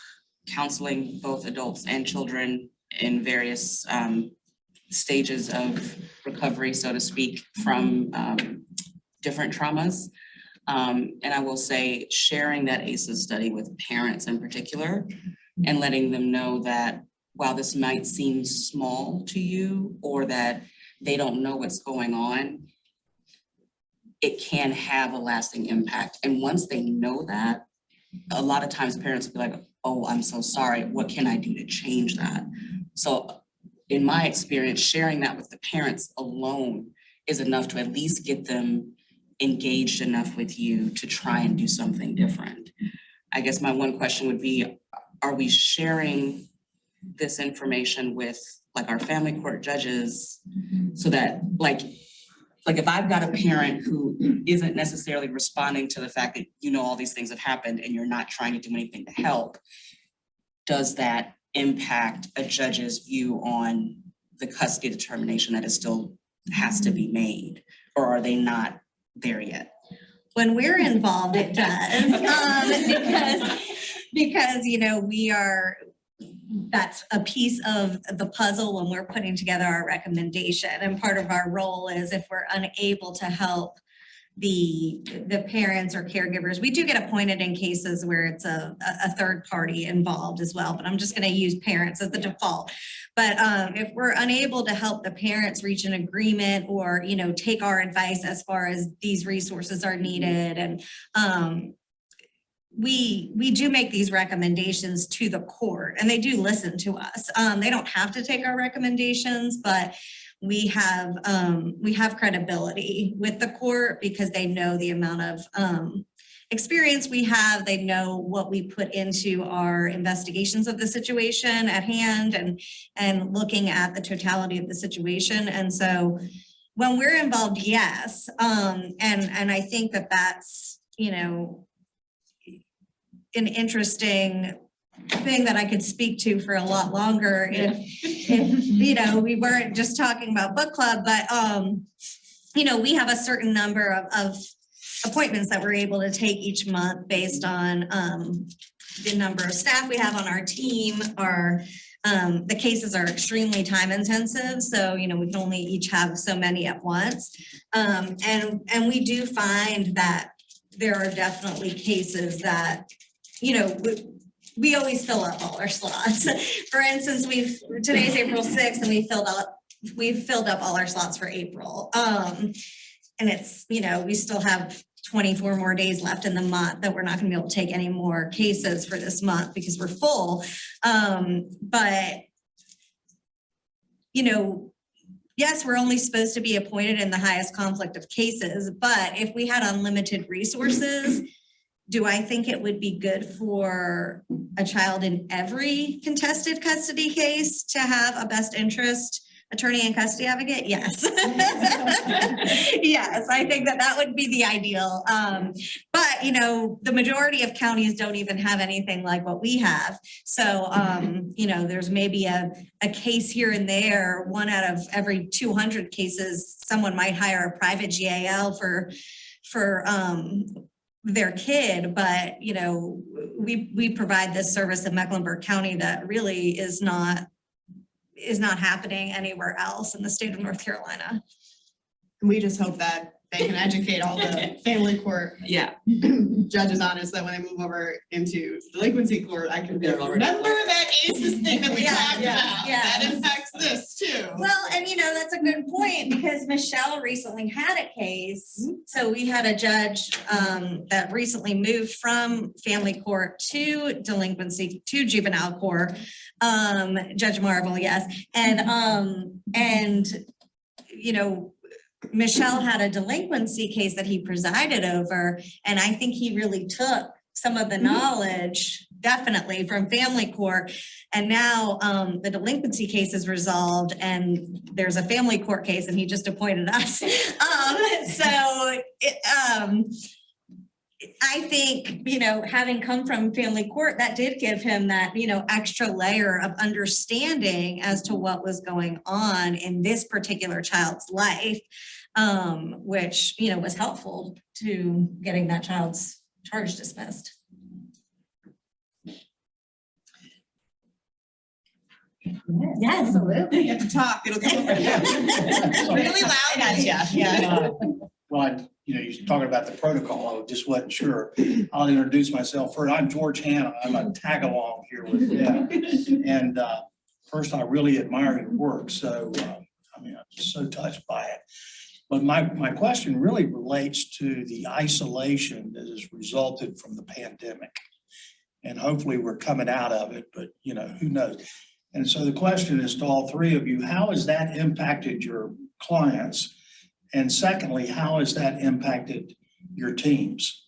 counseling both adults and children in various stages of recovery, so to speak, from different traumas. And I will say, sharing that ACEs study with parents in particular, and letting them know that while this might seem small to you, or that they don't know what's going on, it can have a lasting impact. And once they know that, a lot of times parents will be like, oh, I'm so sorry, what can I do to change that? So in my experience, sharing that with the parents alone is enough to at least get them engaged enough with you to try and do something different. I guess my one question would be, are we sharing this information with like our family court judges so that like if I've got a parent who isn't necessarily responding to the fact that you know all these things have happened and you're not trying to do anything to help, does that impact a judge's view on the custody determination that it still has to be made? Or are they not there yet? When we're involved, it does, because, you know, that's a piece of the puzzle when we're putting together our recommendation. And part of our role is if we're unable to help the parents or caregivers, we do get appointed in cases where it's a third party involved as well, but I'm just going to use parents as the default. But if we're unable to help the parents reach an agreement or, you know, take our advice as far as these resources are needed, and we do make these recommendations to the court and they do listen to us. They don't have to take our recommendations, but we have credibility with the court because they know the amount of experience we have. They know what we put into our investigations of the situation at hand and looking at the totality of the situation. And so when we're involved, yes. And I think that that's, you know, an interesting thing that I could speak to for a lot longer if you know, we weren't just talking about book club, but you know, we have a certain number of appointments that we're able to take each month based on the number of staff we have on our team. The cases are extremely time intensive, so you know, we can only each have so many at once, and we do find that there are definitely cases that, you know, we always fill up all our slots. For instance, today's April 6th and we've filled up all our slots for April. And it's, you know, we still have 24 more days left in the month that we're not gonna be able to take any more cases for this month because we're full. But, you know, yes, we're only supposed to be appointed in the highest conflict of cases, but if we had unlimited resources, do I think it would be good for a child in every contested custody case to have a best interest attorney and custody advocate? Yes. Yes, I think that would be the ideal. But, you know, the majority of counties don't even have anything like what we have. So, you know, there's maybe a case here and there, 1 out of every 200 cases, someone might hire a private GAL for their kid, but you know, we provide this service in Mecklenburg County that really is not happening anywhere else in the state of North Carolina. We just hope that they can educate all the family court judges on it so that when they move over into delinquency court, I can remember that ACEs thing that we talked about. Yeah. That impacts this too. Well, and you know, that's a good point because Michelle recently had a case. So we had a judge that recently moved from family court to delinquency to juvenile court, Judge Marvel, yes. And you know, Michelle had a delinquency case that he presided over, and I think he really took some of the knowledge definitely from family court, and now the delinquency case is resolved and there's a family court case and he just appointed us. I think, you know, having come from family court, that did give him that, you know, extra layer of understanding as to what was going on in this particular child's life, which, you know, was helpful to getting that child's charge dismissed. Yes, absolutely. You have to talk, it'll come over really loud. Yeah. Well, you know, you're talking about the protocol, I just wasn't sure. I'll introduce myself first. I'm George Hanna. I'm a tag along here with Deb. And first, I really admire your work. So, I mean, I'm just so touched by it. But my question really relates to the isolation that has resulted from the pandemic. And hopefully we're coming out of it, but you know, who knows? And so the question is to all three of you, how has that impacted your clients? And secondly, how has that impacted your teams?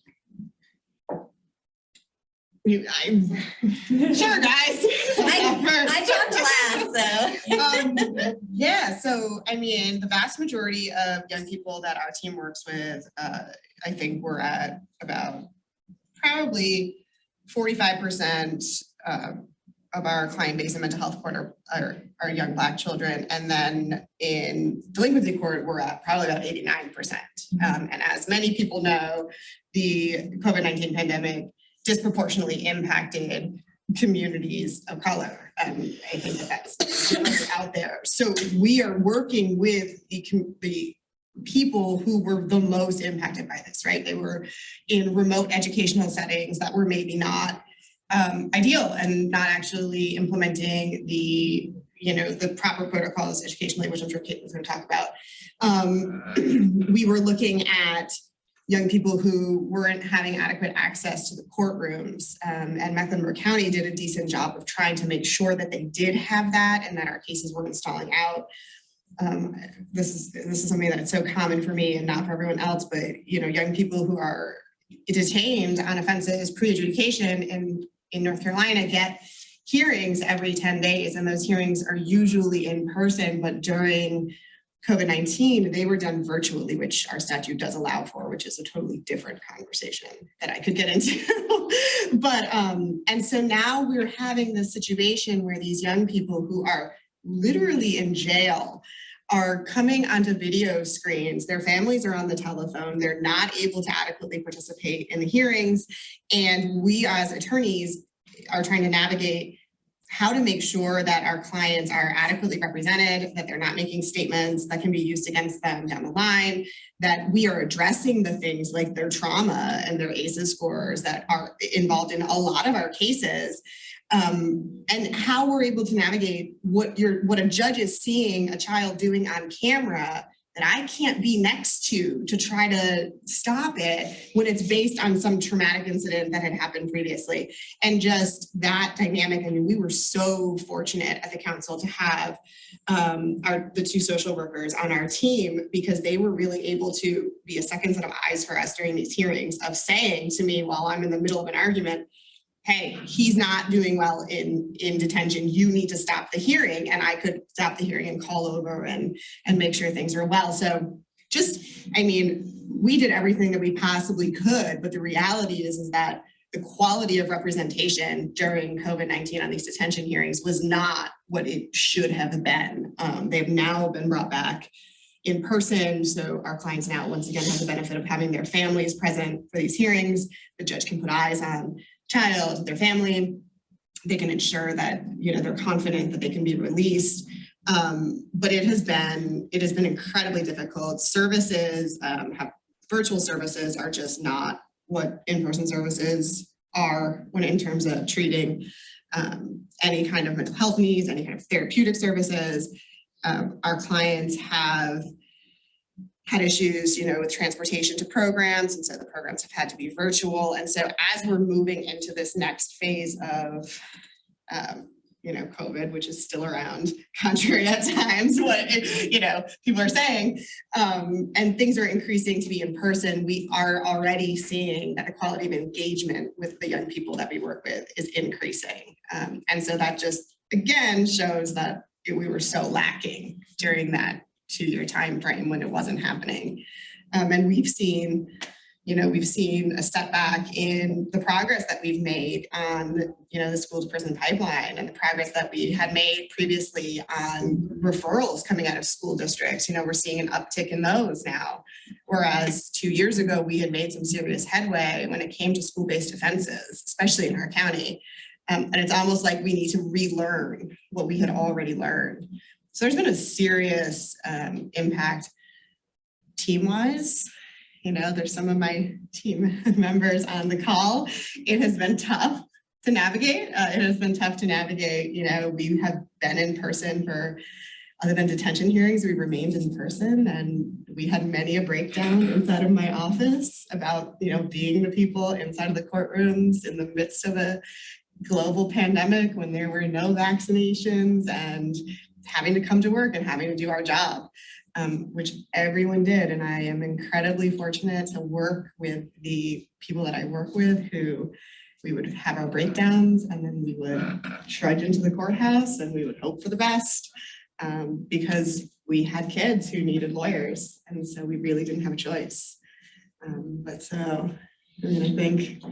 Sure, guys. I talked last, so. Yeah, so I mean, the vast majority of young people that our team works with, I think we're at about probably 45% of our client base in mental health court are young Black children. And then in delinquency court, we're at probably about 89%. And as many people know, the COVID-19 pandemic disproportionately impacted communities of color. I think that's out there. So we are working with the people who were the most impacted by this, right? They were in remote educational settings that were maybe not ideal and not actually implementing the proper protocols educationally, which I'm sure Caitlin's going to talk about. We were looking at young people who weren't having adequate access to the courtrooms, and Mecklenburg County did a decent job of trying to make sure that they did have that and that our cases weren't stalling out. This is something that's so common for me and not for everyone else, but young people who are detained on offenses pre-adjudication in North Carolina get hearings every 10 days, and those hearings are usually in person, but during COVID-19, they were done virtually, which our statute does allow for, which is a totally different conversation that I could get into. But, and so now we're having this situation where these young people who are literally in jail are coming onto video screens. Their families are on the telephone. They're not able to adequately participate in the hearings. And we as attorneys are trying to navigate how to make sure that our clients are adequately represented, that they're not making statements that can be used against them down the line, that we are addressing the things like their trauma and their ACEs scores that are involved in a lot of our cases, and how we're able to navigate what a judge is seeing a child doing on camera that I can't be next to try to stop it when it's based on some traumatic incident that had happened previously. And just that dynamic, I mean, we were so fortunate at the council to have the two social workers on our team, because they were really able to be a second set of eyes for us during these hearings, of saying to me while I'm in the middle of an argument, hey, he's not doing well in detention. You need to stop the hearing. And I could stop the hearing and call over and make sure things are well. So we did everything that we possibly could, but the reality is that the quality of representation during COVID-19 on these detention hearings was not what it should have been. They've now been brought back in person. So our clients now once again have the benefit of having their families present for these hearings. The judge can put eyes on child, their family. They can ensure that they're confident that they can be released. But it has been incredibly difficult. Virtual services are just not what in-person services are when in terms of treating any kind of mental health needs, any kind of therapeutic services. Our clients have had issues, with transportation to programs, and so the programs have had to be virtual. And so as we're moving into this next phase of, COVID, which is still around, contrary at times what people are saying, and things are increasing to be in person, we are already seeing that the quality of engagement with the young people that we work with is increasing. And so that just again shows that we were so lacking during that 2-year time frame when it wasn't happening. And we've seen a setback in the progress that we've made on, the school to prison pipeline, and the progress that we had made previously on referrals coming out of school districts. We're seeing an uptick in those now, whereas 2 years ago, we had made some serious headway when it came to school-based offenses, especially in our county. And it's almost like we need to relearn what we had already learned. So there's been a serious impact team-wise. There's some of my team members on the call. It has been tough to navigate. We have been in person for other than detention hearings, we remained in person, and we had many a breakdown inside of my office about, being the people inside of the courtrooms in the midst of a global pandemic when there were no vaccinations and having to come to work and having to do our job, which everyone did. And I am incredibly fortunate to work with the people that I work with, who we would have our breakdowns and then we would trudge into the courthouse and we would hope for the best, because we had kids who needed lawyers. And so we really didn't have a choice. I think.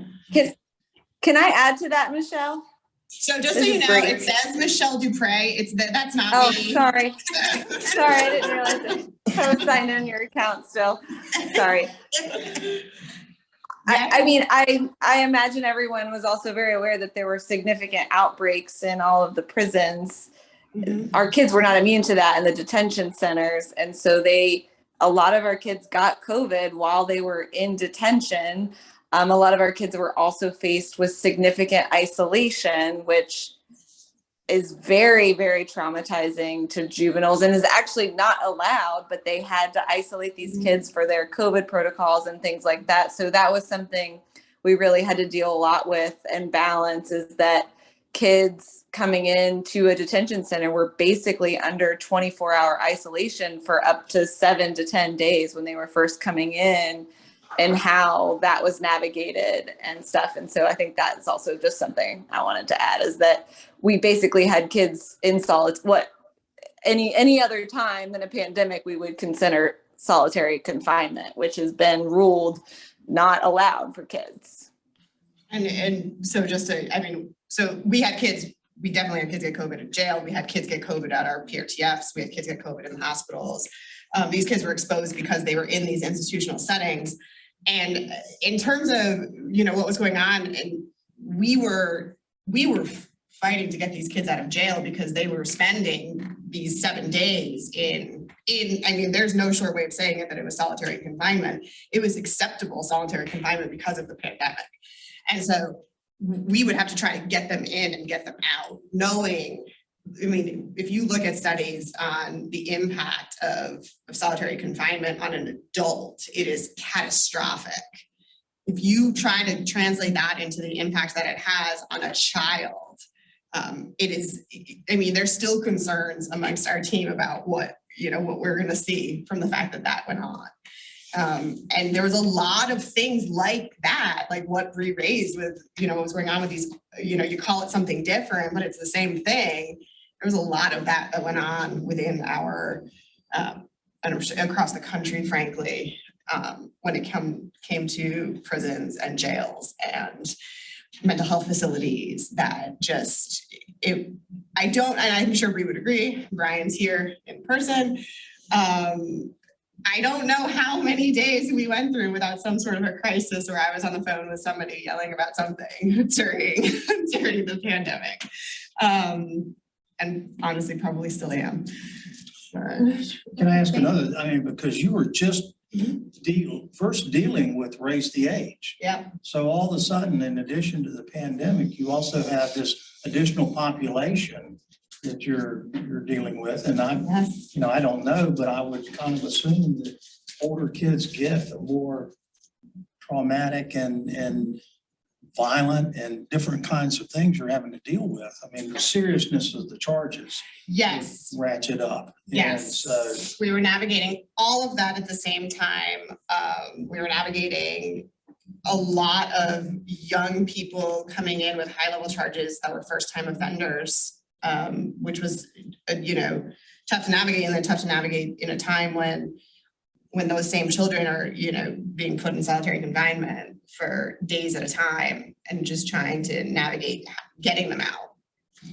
Can I add to that, Michelle? So just so This you is know, great. it says Michelle Dupre. That's not Oh, me. sorry. Sorry, I didn't realize it. I was signed in your account still. Sorry. I imagine everyone was also very aware that there were significant outbreaks in all of the prisons. Mhm. Our kids were not immune to that in the detention centers. And so a lot of our kids got COVID while they were in detention. A lot of our kids were also faced with significant isolation, which is very, very traumatizing to juveniles and is actually not allowed, but they had to isolate these kids for their COVID protocols and things like that. So that was something we really had to deal a lot with and balance, is that kids coming into a detention center were basically under 24-hour isolation for up to 7 to 10 days when they were first coming in, and how that was navigated and stuff. And so I think that's also just something I wanted to add, is that we basically had kids in any other time than a pandemic we would consider solitary confinement, which has been ruled not allowed for kids. And so so we had kids, we definitely had kids get COVID in jail. We had kids get COVID at our PRTFs. We had kids get COVID in the hospitals. These kids were exposed because they were in these institutional settings. And in terms of, what was going on, and we were fighting to get these kids out of jail because they were spending these 7 days there's no short way of saying it, that it was solitary confinement. It was acceptable solitary confinement because of the pandemic. And so we would have to try to get them in and get them out, knowing, if you look at studies on the impact of solitary confinement on an adult, it is catastrophic. If you try to translate that into the impact that it has on a child, there's still concerns amongst our team about what we're going to see from the fact that went on. And there was a lot of things like that, like what Bree raised with, what was going on with these, you call it something different, but it's the same thing. There was a lot of that went on within our, across the country, frankly, when it came to prisons and jails and mental health facilities that I'm sure Bree would agree, Brian's here in person. I don't know how many days we went through without some sort of a crisis where I was on the phone with somebody yelling about something during the pandemic. And honestly, probably still am. Can I ask another, because you were just first dealing with Raise the Age. Yeah. So all of a sudden, in addition to the pandemic, you also have this additional population that you're dealing with. And I don't know, but I would kind of assume that older kids get the more traumatic and violent and different kinds of things you're having to deal with. The seriousness of the charges. Yes. Ratchet up. Yes. And so we were navigating all of that at the same time. We were navigating a lot of young people coming in with high-level charges that were first-time offenders, which was, tough to navigate, and then tough to navigate in a time when those same children are, being put in solitary confinement for days at a time and just trying to navigate getting them out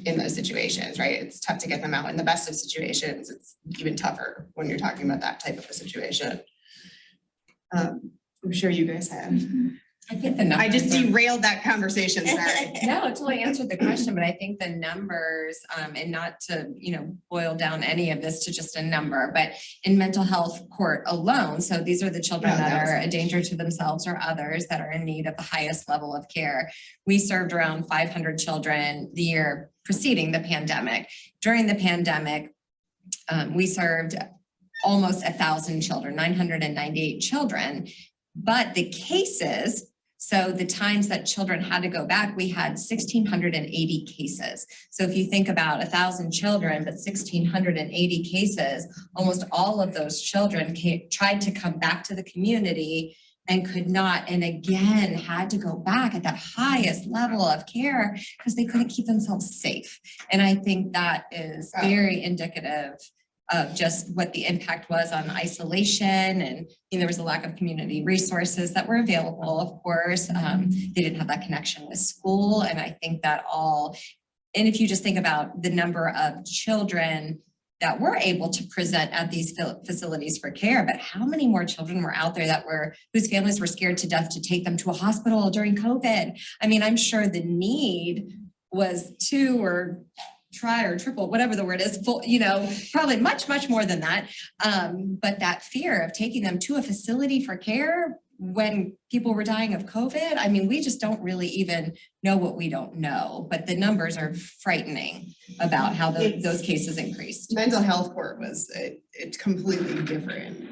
in those situations, right? It's tough to get them out in the best of situations. It's even tougher when you're talking about that type of a situation. I'm sure you guys have. I think the numbers. I just derailed that conversation, sorry. No, it totally answered the question, but I think the numbers, and not to, boil down any of this to just a number, but in mental health court alone, so these are the children that are a danger to themselves or others that are in need of the highest level of care. We served around 500 children the year preceding the pandemic. During the pandemic, we served almost 1,000 children, 998 children. But the cases, so the times that children had to go back, we had 1,680 cases. So if you think about 1,000 children, but 1,680 cases, almost all of those children tried to come back to the community and could not, and again, had to go back at that highest level of care because they couldn't keep themselves safe. And I think that is very indicative of just what the impact was on isolation, and there was a lack of community resources that were available, of course. They didn't have that connection with school, and I think that all, and if you just think about the number of children that were able to present at these facilities for care, but how many more children were out there that whose families were scared to death to take them to a hospital during COVID? I mean, I'm sure the need was 2 or try or triple, whatever the word is, full, probably much, much more than that. But that fear of taking them to a facility for care when people were dying of COVID, I mean, we just don't really even know what we don't know, but the numbers are frightening about how those cases increased. Mental health court was it's completely different.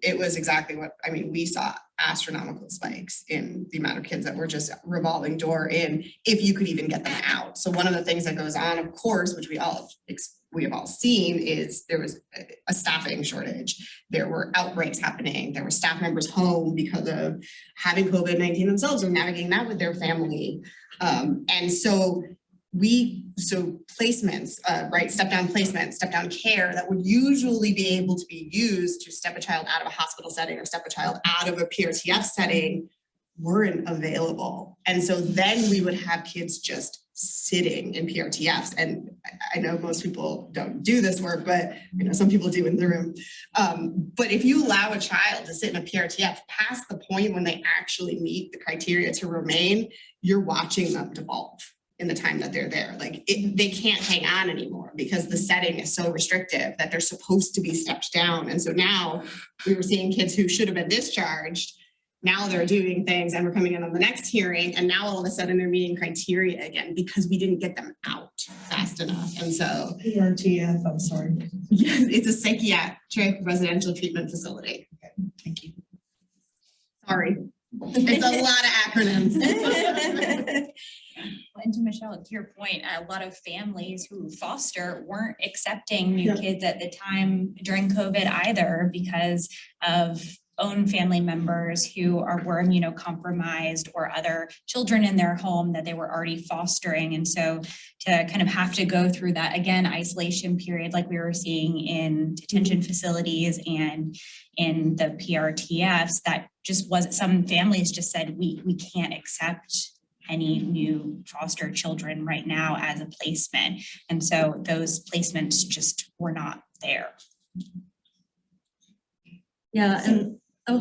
It was exactly what, I mean, we saw astronomical spikes in the amount of kids that were just revolving door in, if you could even get them out. So one of the things that goes on, of course, which we have all seen, is there was a staffing shortage. There were outbreaks happening. There were staff members home because of having COVID-19 themselves and navigating that with their family. And so placements, right, step-down placements, step-down care that would usually be able to be used to step a child out of a hospital setting or step a child out of a PRTF setting weren't available. And so then we would have kids just sitting in PRTFs. And I know most people don't do this work, but some people do in the room. But if you allow a child to sit in a PRTF past the point when they actually meet the criteria to remain, you're watching them devolve in the time that they're there. Like they can't hang on anymore because the setting is so restrictive that they're supposed to be stepped down. And so now we were seeing kids who should have been discharged. Now they're doing things, and we're coming in on the next hearing, and now all of a sudden they're meeting criteria again because we didn't get them out fast enough. And so PRTF, I'm sorry. yes, it's a psychiatric residential treatment facility. Okay, thank you. Sorry, it's a lot of acronyms. And to Michelle, to your point, a lot of families who foster weren't accepting new kids at the time during COVID either because of own family members who were immunocompromised or other children in their home that they were already fostering. And so to kind of have to go through that, again, isolation period like we were seeing in detention facilities and in the PRTFs, that just wasn't, some families just said, we can't accept any new foster children right now as a placement. And so those placements just were not there. Yeah, and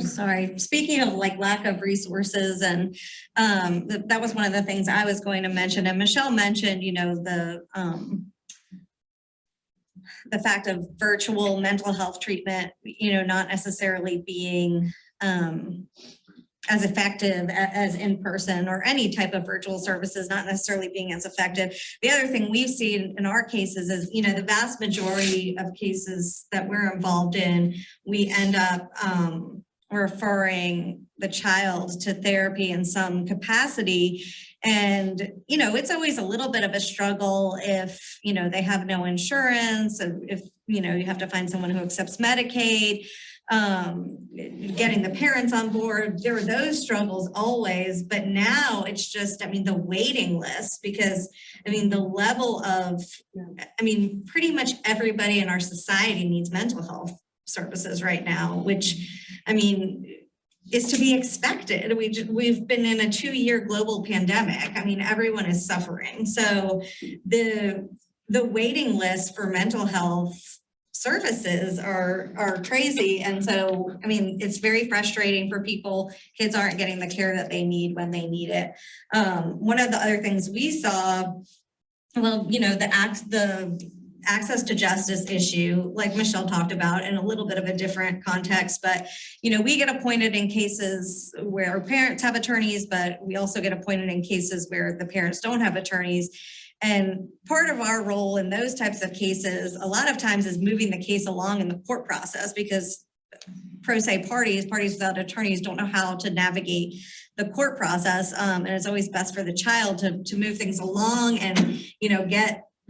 sorry. Speaking of lack of resources, and that was one of the things I was going to mention. And Michelle mentioned, the fact of virtual mental health treatment, not necessarily being as effective as in person, or any type of virtual services not necessarily being as effective. The other thing we've seen in our cases is, the vast majority of cases that we're involved in, we end up referring the child to therapy in some capacity. And, it's always a little bit of a struggle if, they have no insurance, if, you have to find someone who accepts Medicaid, getting the parents on board. There were those struggles always, but now it's just, the waiting list, because the level of, pretty much everybody in our society needs mental health services right now, which, is to be expected. We've been in a 2-year global pandemic. Everyone is suffering. So the waiting list for mental health services are crazy. And so, it's very frustrating for people. Kids aren't getting the care that they need when they need it. One of the other things we saw, the access to justice issue, like Michelle talked about, in a little bit of a different context, but we get appointed in cases where parents have attorneys, but we also get appointed in cases where the parents don't have attorneys. And part of our role in those types of cases, a lot of times is moving the case along in the court process because pro se parties without attorneys don't know how to navigate the court process. And it's always best for the child to move things along and,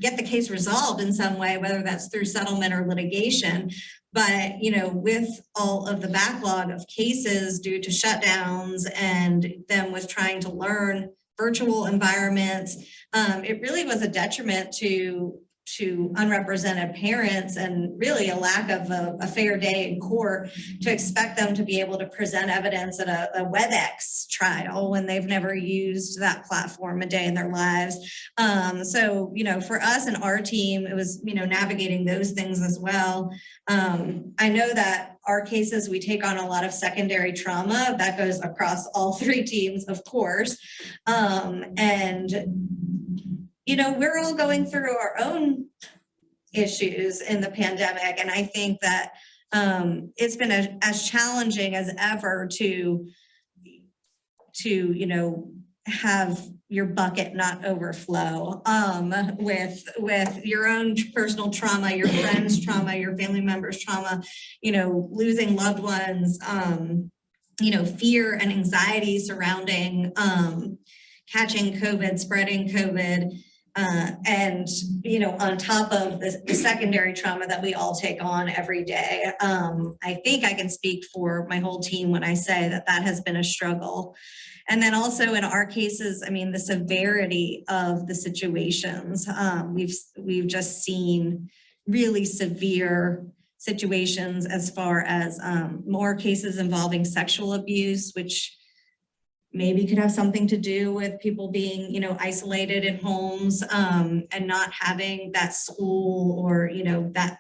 get the case resolved in some way, whether that's through settlement or litigation. But, with all of the backlog of cases due to shutdowns and them with trying to learn virtual environments, it really was a detriment to unrepresented parents and really a lack of a fair day in court to expect them to be able to present evidence at a WebEx trial when they've never used that platform a day in their lives. So, for us and our team, it was, navigating those things as well. I know that our cases, we take on a lot of secondary trauma that goes across all three teams, of course. We're all going through our own issues in the pandemic. And I think that it's been as challenging as ever to have your bucket not overflow with your own personal trauma, your friends' trauma, your family members' trauma, losing loved ones, fear and anxiety surrounding catching COVID, spreading COVID. And, on top of the secondary trauma that we all take on every day. I think I can speak for my whole team when I say that has been a struggle. And then also in our cases, the severity of the situations, we've just seen really severe situations as far as more cases involving sexual abuse, which maybe could have something to do with people being, isolated in homes and not having that school or, that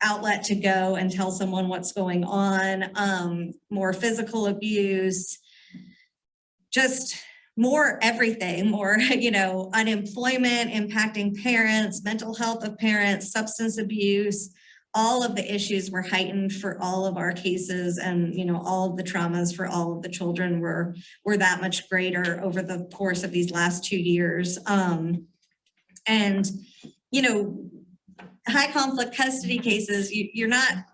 outlet to go and tell someone what's going on, more physical abuse, just more everything, more, unemployment impacting parents, mental health of parents, substance abuse. All of the issues were heightened for all of our cases, and all of the traumas for all of the children were that much greater over the course of these last 2 years. And high conflict custody cases, you're not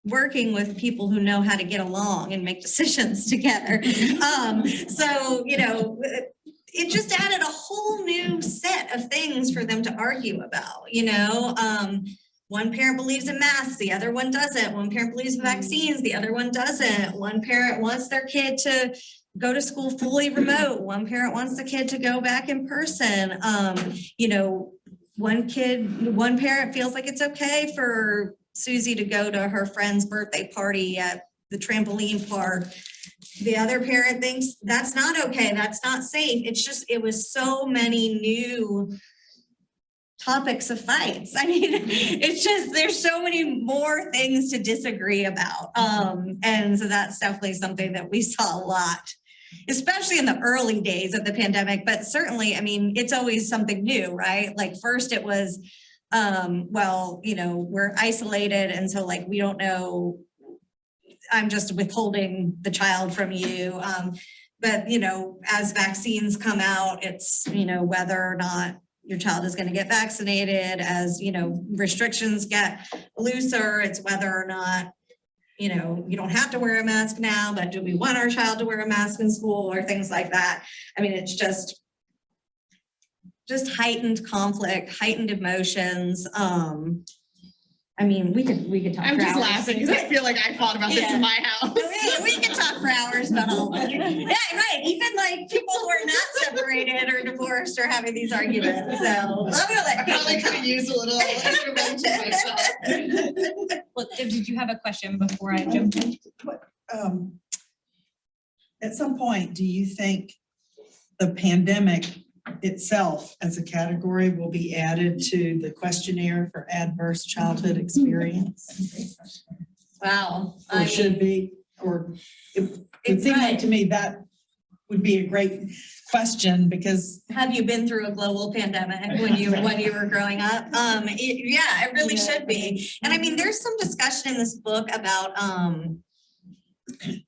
working with people who know how to get along and make decisions together. So it just added a whole new set of things for them to argue about. One parent believes in masks, the other one doesn't. One parent believes in vaccines, the other one doesn't. One parent wants their kid to go to school fully remote. One parent wants the kid to go back in person. One parent feels like it's okay for Susie to go to her friend's birthday party at the trampoline park. The other parent thinks that's not okay, that's not safe. It was so many new topics of fights. There's so many more things to disagree about. And so that's definitely something that we saw a lot, especially in the early days of the pandemic, but certainly, it's always something new, right? Like first it was, we're isolated. And so we don't know, I'm just withholding the child from you. But as vaccines come out, it's, whether or not your child is going to get vaccinated, as restrictions get looser, it's whether or not you don't have to wear a mask now, but do we want our child to wear a mask in school or things like that? It's just heightened conflict, heightened emotions. We could talk. I'm for just hours. laughing because I feel like I thought about this in my house. We could talk for hours about all of it. Yeah, right. Even people who are not separated or divorced are having these arguments. So I'm gonna let Probably could have used a little intervention myself. Well, did you have a question before I jumped in? At some point, do you think the pandemic itself as a category will be added to the questionnaire for adverse childhood experience? Wow. Or should be, or it would seem like to me that would be a great question, because have you been through a global pandemic when you were growing up? It really should be. And there's some discussion in this book about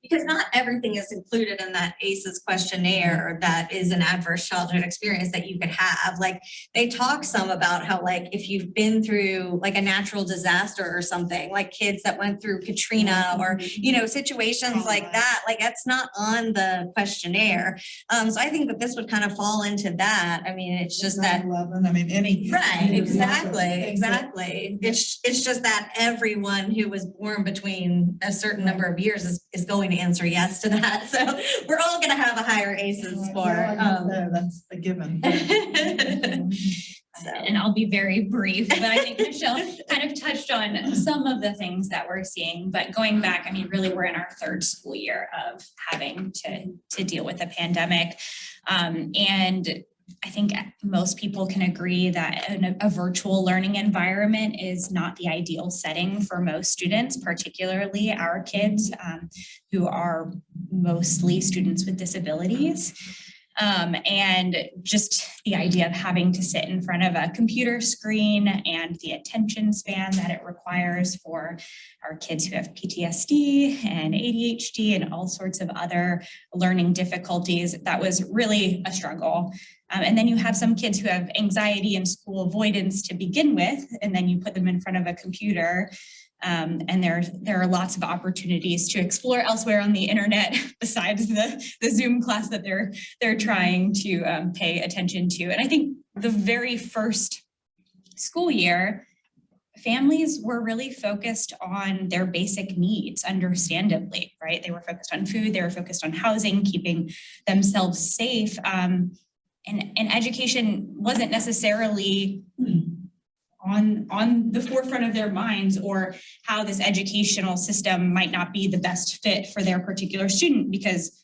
Because not everything is included in that ACEs questionnaire that is an adverse childhood experience that you could have. Like, they talk some about how, like, if you've been through like a natural disaster or something, like kids that went through Katrina or, you know, situations like that, like that's not on the questionnaire. So I think that this would kind of fall into that. I mean, it's just that. 9/11, I mean, any. Right, exactly. It's just that everyone who was born between a certain number of years is going to answer yes to that. So we're all gonna have a higher ACEs score. That's a given. So. And I'll be very brief, but I think Michelle kind of touched on some of the things that we're seeing. But going back, I mean, really, we're in our third school year of having to deal with a pandemic. And I think most people can agree that a virtual learning environment is not the ideal setting for most students, particularly our kids who are mostly students with disabilities. And just the idea of having to sit in front of a computer screen and the attention span that it requires for our kids who have PTSD and ADHD and all sorts of other learning difficulties, that was really a struggle. And then you have some kids who have anxiety and school avoidance to begin with, and then you put them in front of a computer. And there are lots of opportunities to explore elsewhere on the internet besides the Zoom class that they're trying to pay attention to. And I think the very first school year, families were really focused on their basic needs, understandably, right? They were focused on food, they were focused on housing, keeping themselves safe. And education wasn't necessarily on the forefront of their minds, or how this educational system might not be the best fit for their particular student, because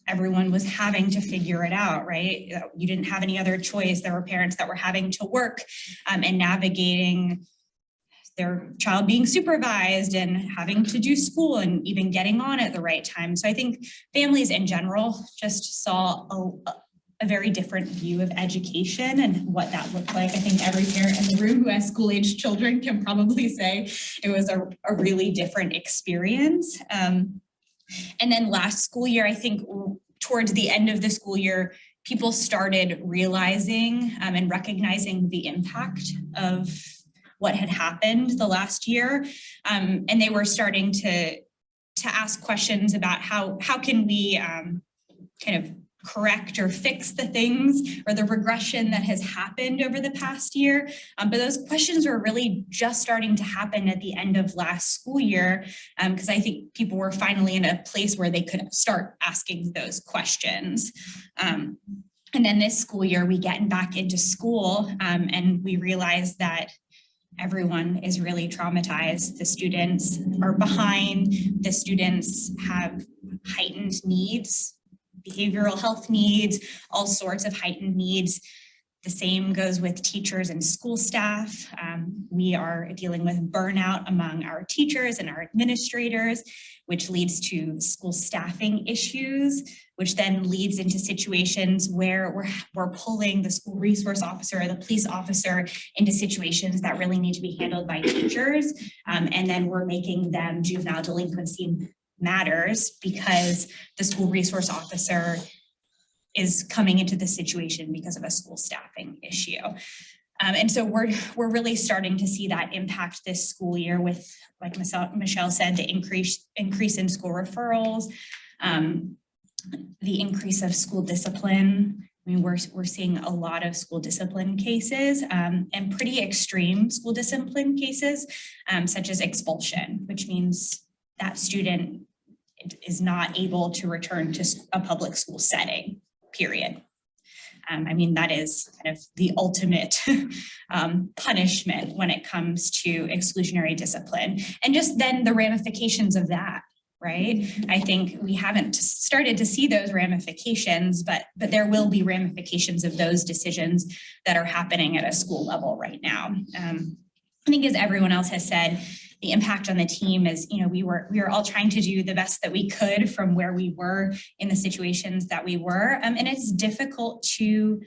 everyone was having to figure it out, right? You didn't have any other choice. There were parents that were having to work and navigating their child being supervised and having to do school and even getting on at the right time. So I think families in general just saw a very different view of education and what that looked like. I think every parent in the room who has school-aged children can probably say it was a really different experience. And then last school year, I think towards the end of the school year, people started realizing and recognizing the impact of what had happened the last year. And they were starting to ask questions about how can we kind of correct or fix the things or the regression that has happened over the past year. But those questions were really just starting to happen at the end of last school year, because I think people were finally in a place where they could start asking those questions. And then this school year, we get back into school and we realize that everyone is really traumatized. The students are behind, the students have heightened needs, behavioral health needs, all sorts of heightened needs. The same goes with teachers and school staff. We are dealing with burnout among our teachers and our administrators, which leads to school staffing issues, which then leads into situations where we're pulling the school resource officer or the police officer into situations that really need to be handled by teachers. And then we're making them juvenile delinquency matters because the school resource officer is coming into the situation because of a school staffing issue. And so we're really starting to see that impact this school year with, like Michelle said, the increase in school referrals, the increase of school discipline. I mean, we're seeing a lot of school discipline cases and pretty extreme school discipline cases, such as expulsion, which means that student is not able to return to a public school setting, period. I mean, that is kind of the ultimate punishment when it comes to exclusionary discipline. And just then the ramifications of that, right? I think we haven't started to see those ramifications, but there will be ramifications of those decisions that are happening at a school level right now. I think, as everyone else has said, the impact on the team is, we were all trying to do the best that we could from where we were in the situations that we were. And it's difficult to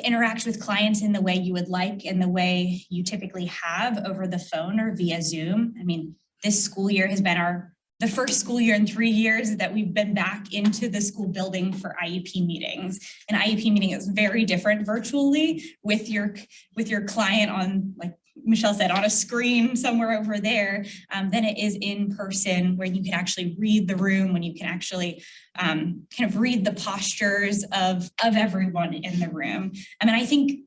interact with clients in the way you would like, in the way you typically have over the phone or via Zoom. I mean, this school year has been our the first school year in 3 years that we've been back into the school building for IEP meetings. An IEP meeting is very different virtually with your client on, like Michelle said, on a screen somewhere over there, than it is in person, where you can actually read the room, when you can actually kind of read the postures of everyone in the room. I mean, I think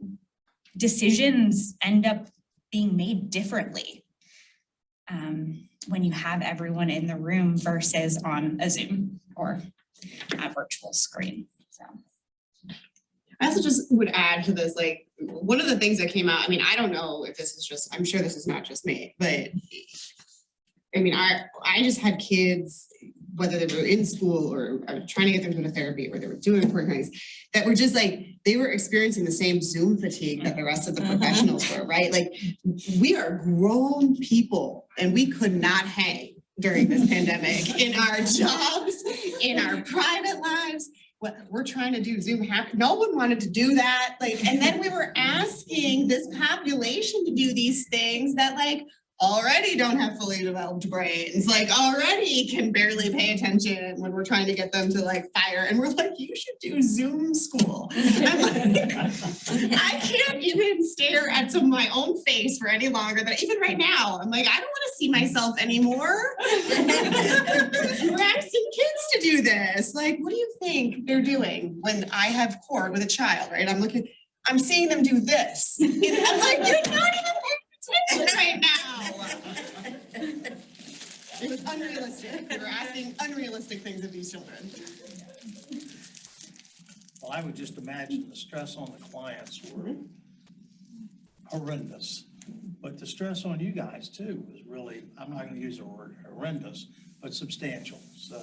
decisions end up being made differently when you have everyone in the room versus on a Zoom or a virtual screen. So. I also just would add to this, like, one of the things that came out, I mean, I don't know if this is just, I'm sure this is not just me, but I mean, I just had kids, whether they were in school or I was trying to get them to go to therapy or they were doing important things, that were just like, they were experiencing the same Zoom fatigue that the rest of the professionals were, right? Like, we are grown people and we could not hang during this pandemic in our jobs, in our private lives. What we're trying to do, Zoom, no one wanted to do that. Like, and then we were asking this population to do these things that like already don't have fully developed brains, like already can barely pay attention when we're trying to get them to like fire. And we're like, you should do Zoom school. I'm like, I can't even stare at my own face for any longer than even right now. I'm like, I don't want to see myself anymore. We're asking kids to do this. Like, what do you think they're doing when I have cord with a child, right? I'm seeing them do this. I'm like, you're not even paying attention right now. It was unrealistic. We were asking unrealistic things of these children. Well, I would just imagine the stress on the clients were horrendous. But the stress on you guys too was really, I'm not going to use the word horrendous, but substantial. So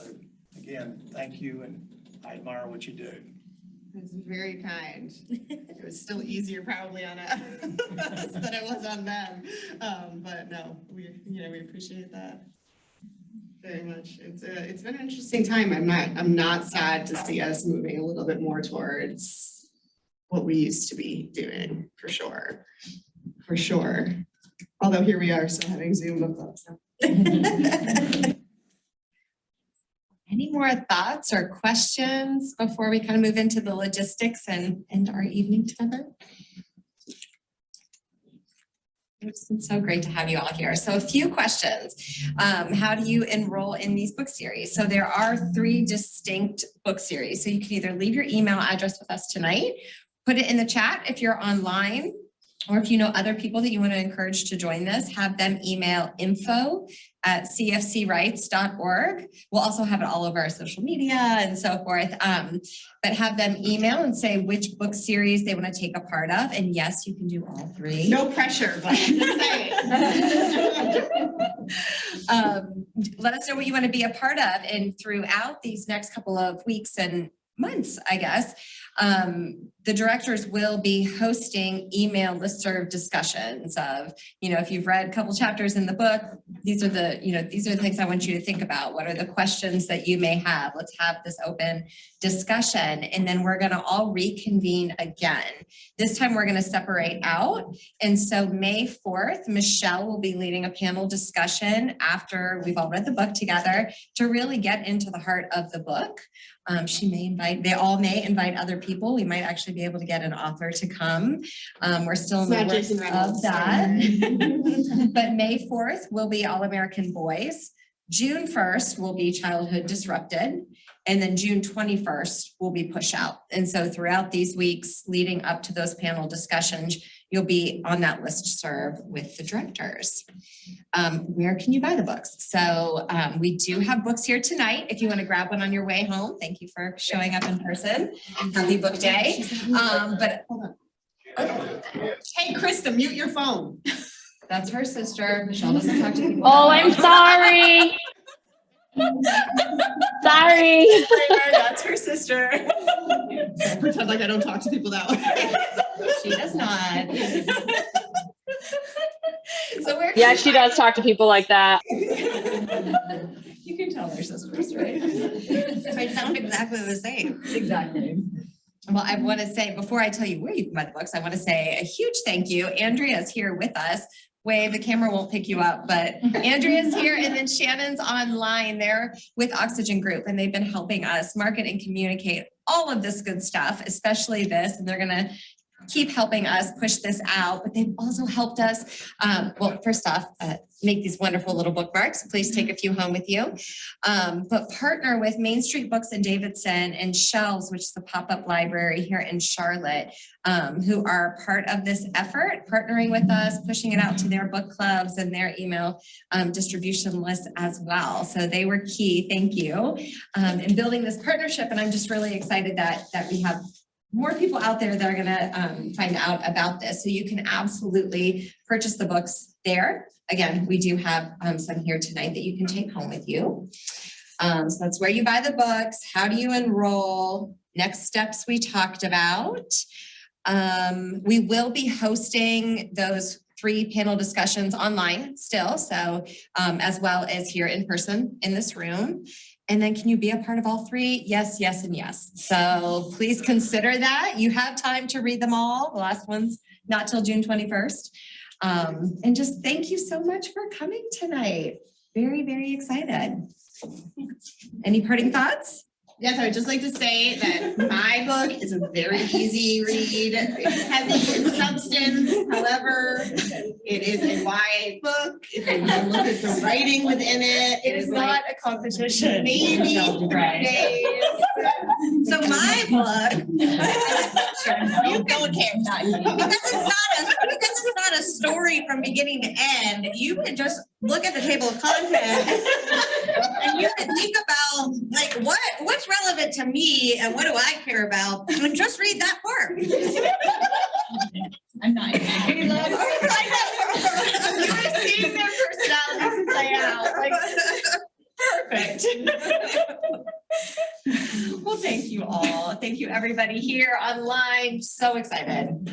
again, thank you, and I admire what you do. It's very kind. It was still easier probably on us than it was on them. But no, we appreciate that very much. It's been an interesting time. I'm not sad to see us moving a little bit more towards what we used to be doing, for sure. For sure. Although here we are still having Zoom book clubs. So. Any more thoughts or questions before we kind of move into the logistics and end our evening together? It's been so great to have you all here. So a few questions. How do you enroll in these book series? So there are 3 distinct book series. So you can either leave your email address with us tonight, put it in the chat if you're online, or if you know other people that you want to encourage to join this, have them email info@cfcrights.org. We'll also have it all over our social media and so forth. But have them email and say which book series they want to take a part of. And yes, you can do all 3. No pressure, but I'm just saying. Let us know what you want to be a part of. And throughout these next couple of weeks and months, I guess, the directors will be hosting email listserv discussions of, if you've read a couple chapters in the book, these are the things I want you to think about. What are the questions that you may have? Let's have this open discussion. And then we're going to all reconvene again. This time we're going to separate out. And so May 4th, Michelle will be leading a panel discussion after we've all read the book together to really get into the heart of the book. They all may invite other people. We might actually be able to get an author to come. We're still in the works of that. But May 4th will be All American Boys. June 1st will be Childhood Disrupted. And then June 21st will be Push Out. And so throughout these weeks leading up to those panel discussions, you'll be on that listserv with the directors. Where can you buy the books? So we do have books here tonight. If you want to grab one on your way home, thank you for showing up in person. Happy book day. But Hey, Krista, mute your phone. that's her sister. Michelle doesn't talk to people. Oh, I'm sorry. Sorry. That's her sister. Pretend like I don't talk to people that way. She does not. So where? Yeah, she does talk to people like that. You can tell they're sisters, right? They sound exactly the same. Exactly. Well, I want to say, before I tell you where you can buy the books, I want to say a huge thank you. Andrea is here with us wave. The camera won't pick you up, but Andrea's here and then Shannon's online. They're with Oxygen Group and they've been helping us market and communicate all of this good stuff, especially this, and they're gonna keep helping us push this out, but they've also helped us, well, first off, make these wonderful little bookmarks. Please take a few home with you. But partner with Main Street Books and Davidson and Shelves, which is a pop-up library here in Charlotte, who are part of this effort, partnering with us, pushing it out to their book clubs and their email distribution lists as well. So they were key, thank you, in building this partnership. And I'm just really excited that we have more people out there that are gonna find out about this. So you can absolutely purchase the books there. Again, we do have some here tonight that you can take home with you. So that's where you buy the books. How do you enroll? Next steps we talked about. We will be hosting those 3 panel discussions online still, so as well as here in person in this room. And then can you be a part of all 3? Yes, yes, and yes. So please consider that. You have time to read them all. The last one's not till June 21st. And just thank you so much for coming tonight. Very, very excited. Any parting thoughts? Yes, I would just like to say that my book is a very easy read, heavy in substance. However, it is a YA book. If you look at the writing within it, It is not a competition. maybe 3 days. So my book, you don't care. Because it's not a story from beginning to end, you can just look at the table of contents and you can think about like what's relevant to me and what do I care about, and just read that part. I'm not. We love you were seeing their personalities play out. Like, perfect. Well, thank you all. Thank you, everybody here online. So excited.